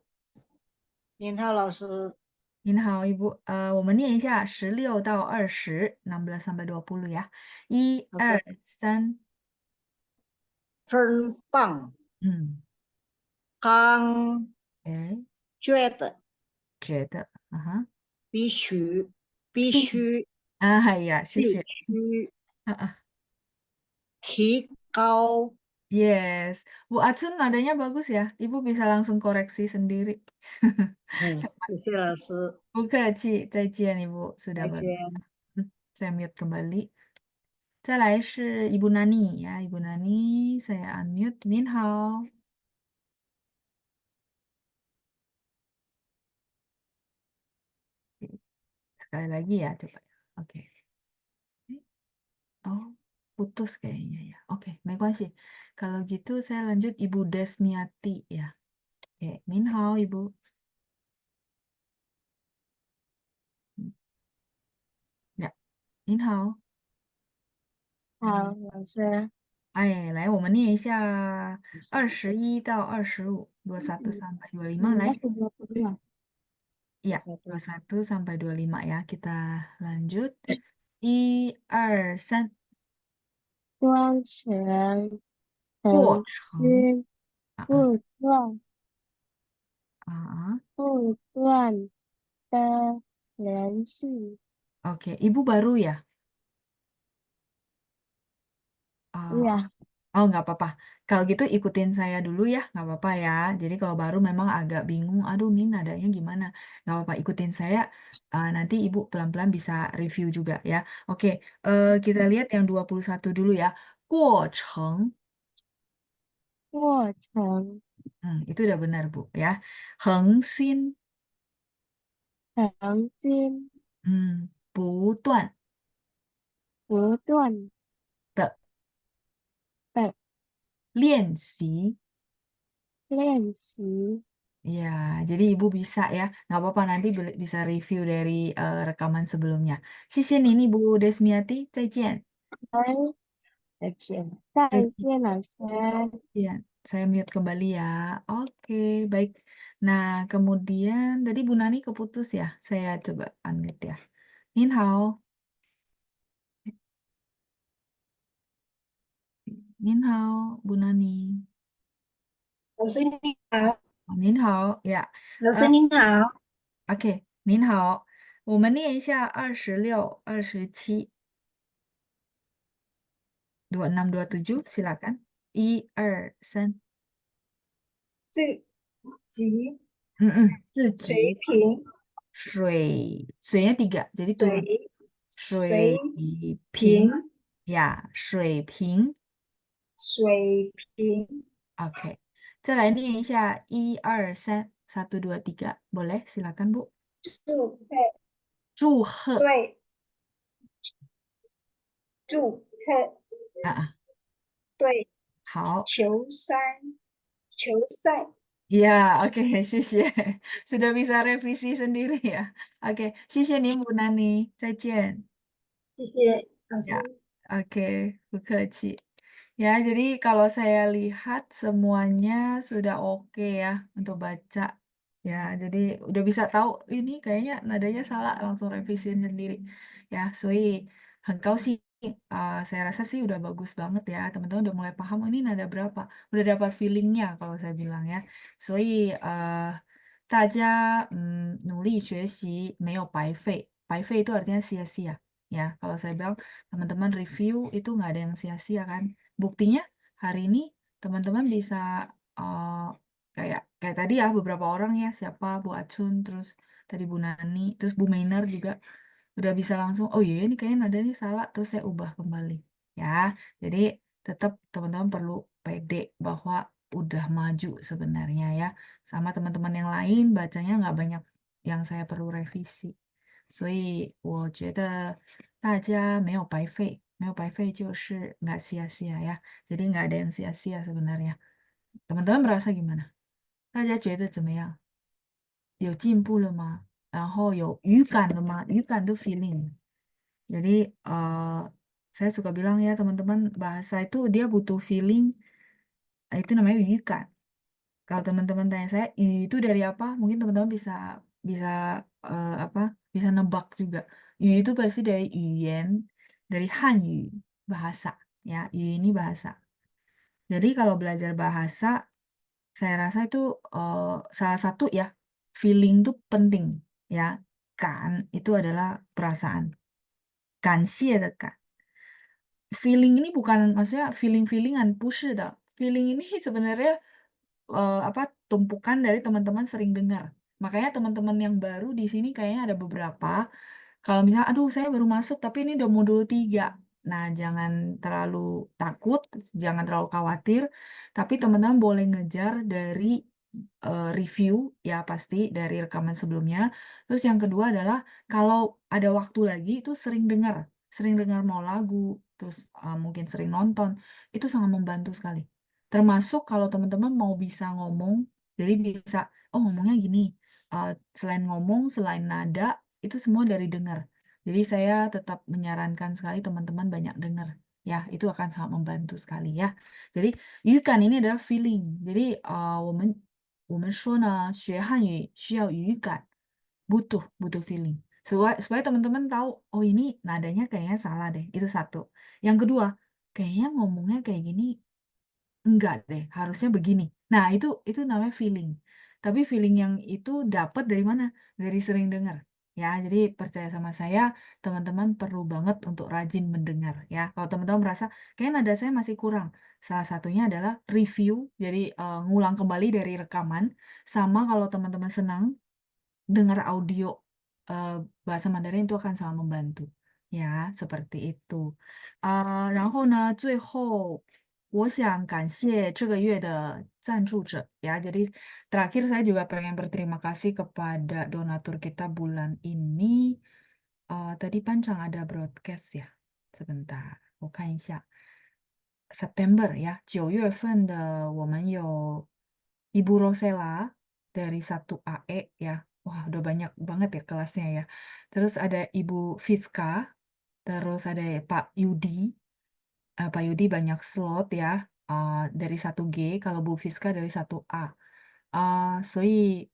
您好，老师。您好，Ibu。我们念一下16到20，16 sampai 20 ya。1、2、3。真棒，嗯，刚哎，觉得觉得，必须必须哎呀，谢必谢。须啊提高。 Yes, Bu Atun nadanya bagus ya. Ibu bisa langsung koreksi sendiri. 谢谢老师，不客气，再见，Ibu. Sudah 再 bagus. 见。Saya mute kembali. 再来是 Ibu Nani ya, Ibu Nani, saya unmute. Nin hao. Sekali lagi ya, coba. Oke. Oh, putus kayaknya ya. Oke, 没关系. Kalau gitu saya lanjut Ibu Desmiati ya. Oke, Nin hao Ibu. Ya, Nin hao. 好，老师。哎，来，我们念一下21到25, 21 sampai 25, 来. Ya, 21 sampai 25 ya. Kita lanjut. 1、2、3. 端城过藤程枝啊啊不断的联系。Oke, Ibu baru ya? Ah, Iya, oh, nggak apa-apa. Kalau gitu ikutin saya dulu ya, nggak apa-apa ya. Jadi kalau baru memang agak bingung, aduh ini nadanya gimana? Nggak apa-apa, ikutin saya. Nanti Ibu pelan-pelan bisa review juga ya. Oke, kita lihat yang 21 dulu ya. 过程, 过程 itu udah benar Bu ya. 恒心, 曾经不断不断的的练习. 练习。 Ya, jadi Ibu bisa ya. Nggak apa-apa nanti bisa review dari rekaman sebelumnya. 谢谢您 Ibu Desmiati, 再见. 哎，再见，再 再见. 见，老师。 Ya, saya mute kembali ya. Oke, baik. Nah, kemudian tadi Bu Nani keputus ya. Saya coba unmute ya. Nin hao. Nin hao, Bu Nani. 老师您好，Nin hao, ya. 老师您好。OK, 您好。我们念一下26、27, 26, 27, silakan. 1、2、3. 自己自水己 平 水nya 3, jadi turun. 水平 ya, 水平. 水平 Oke. 再来念一下1、2、3, 1, 2, 3. Boleh, silakan Bu. 祝贺祝贺. 对祝贺 Ah, 对 好. 球赛 Ya, oke, 谢谢. Sudah bisa revisi sendiri ya. Oke, 谢谢您 Bu Nani. 再见. 谢谢老 Ya, 师。 oke, 不客气. Ya, jadi kalau saya lihat semuanya sudah oke ya untuk baca. Ya, jadi udah bisa tahu ini kayaknya nadanya salah, langsung revisiin sendiri. Ya, 所以很高兴. Saya rasa sih udah bagus banget ya. Teman-teman udah mulai paham, oh, ini nada berapa. Udah dapat feelingnya kalau saya bilang ya. 所以努力学习没有白费. 白费 itu artinya sia-sia. Ya, kalau saya bilang teman-teman review itu nggak ada yang sia-sia kan. Buktinya hari ini teman-teman bisa kayak tadi ya beberapa orang ya, siapa Bu Acun, terus tadi Bu Nani, terus Bu Mainar juga udah bisa langsung, oh iya ini kayaknya nadanya salah, terus saya ubah kembali ya. Jadi tetap teman-teman perlu pede bahwa udah maju sebenarnya ya. Sama teman-teman yang lain bacanya nggak banyak yang saya perlu revisi. 所以我觉得大家没有白费就是nggak sia-sia ya. Jadi nggak ada yang sia-sia sebenarnya. Teman-teman merasa gimana? 大家觉得怎么样？有进步了吗？然后有语感了吗？语感的 feeling. Jadi saya suka bilang ya teman-teman bahasa itu dia butuh feeling, itu namanya 语感. Kalau teman-teman tanya saya, itu dari apa? Mungkin teman-teman bisa bisa apa? Bisa nebak juga. Itu pasti dari 语言, dari Hanyu, bahasa. Ya, ini bahasa. Jadi kalau belajar bahasa, saya rasa itu salah satu ya, feeling itu penting. Ya, kan itu adalah perasaan. 感谢的感. Feeling ini bukan maksudnya feeling-feelingan, 不是的. Feeling ini sebenarnya apa tumpukan dari teman-teman sering dengar. Makanya teman-teman yang baru di sini kayaknya ada beberapa. Kalau misalnya, aduh saya baru masuk tapi ini udah modul 3. Nah, jangan terlalu takut, jangan terlalu khawatir, tapi teman-teman boleh ngejar dari review ya pasti dari rekaman sebelumnya. Terus yang kedua adalah kalau ada waktu lagi itu sering dengar mau lagu, terus mungkin sering nonton, itu sangat membantu sekali. Termasuk kalau teman-teman mau bisa ngomong, jadi bisa, oh ngomongnya gini, selain ngomong, selain nada, itu semua dari dengar. Jadi saya tetap menyarankan sekali teman-teman banyak dengar. Ya, itu akan sangat membantu sekali ya. Jadi, yukan ini adalah feeling. Jadi, 我们说呢，学汉语需要语感，butuh feeling. Supaya teman-teman tahu, oh ini nadanya kayaknya salah deh. Itu satu. Yang kedua, kayaknya ngomongnya kayak gini enggak deh, harusnya begini. Nah, itu namanya feeling. Tapi feeling yang itu dapat dari mana? Dari sering dengar. Ya, jadi percaya sama saya, teman-teman perlu banget untuk rajin mendengar ya. Kalau teman-teman merasa kayaknya nada saya masih kurang, salah satunya adalah review, jadi ngulang kembali dari rekaman. Sama kalau teman-teman senang dengar audio bahasa Mandarin itu akan sangat membantu. Ya, seperti itu. 然后呢，最后我想感谢这个月的赞助者ya. Jadi terakhir saya juga pengen berterima kasih kepada donatur kita bulan ini. Tadi Pancang ada broadcast ya. Sebentar, 我看一下。September ya, 9月份的我们有 Ibu Rosella dari 1AE ya. Wah, udah banyak banget ya kelasnya ya. Terus ada Ibu Fiska, terus ada Pak Yudi. Pak Yudi banyak slot ya. Dari 1G, kalau Bu Fiska dari 1A. 所以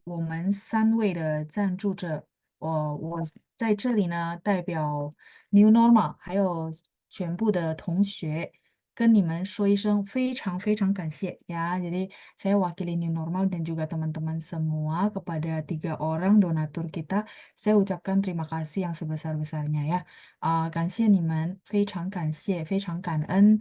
我们3位的赞助者，我在这里呢，代表 New Normal 还有全部的同学，跟你们说一声非常非常感谢ya. Jadi saya wakili New Normal dan juga teman-teman semua kepada 3 orang donatur kita, saya ucapkan terima kasih yang sebesar-besarnya ya. 感谢你们，非常感谢，非常感恩。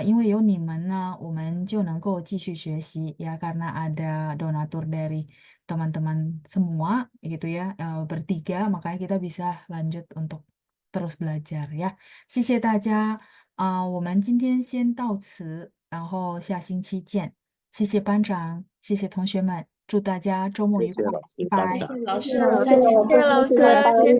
因为有你们呢，我们就能够继续学习ya karena ada donatur dari teman-teman semua gitu ya bertiga makanya kita bisa lanjut untuk terus belajar ya. 谢谢大家我们今天先到此，然后下星期见。谢谢班长，谢谢同学们，祝大家周末愉快，谢谢老师、拜拜。班长。老师，再见。再见。谢谢老师，谢谢。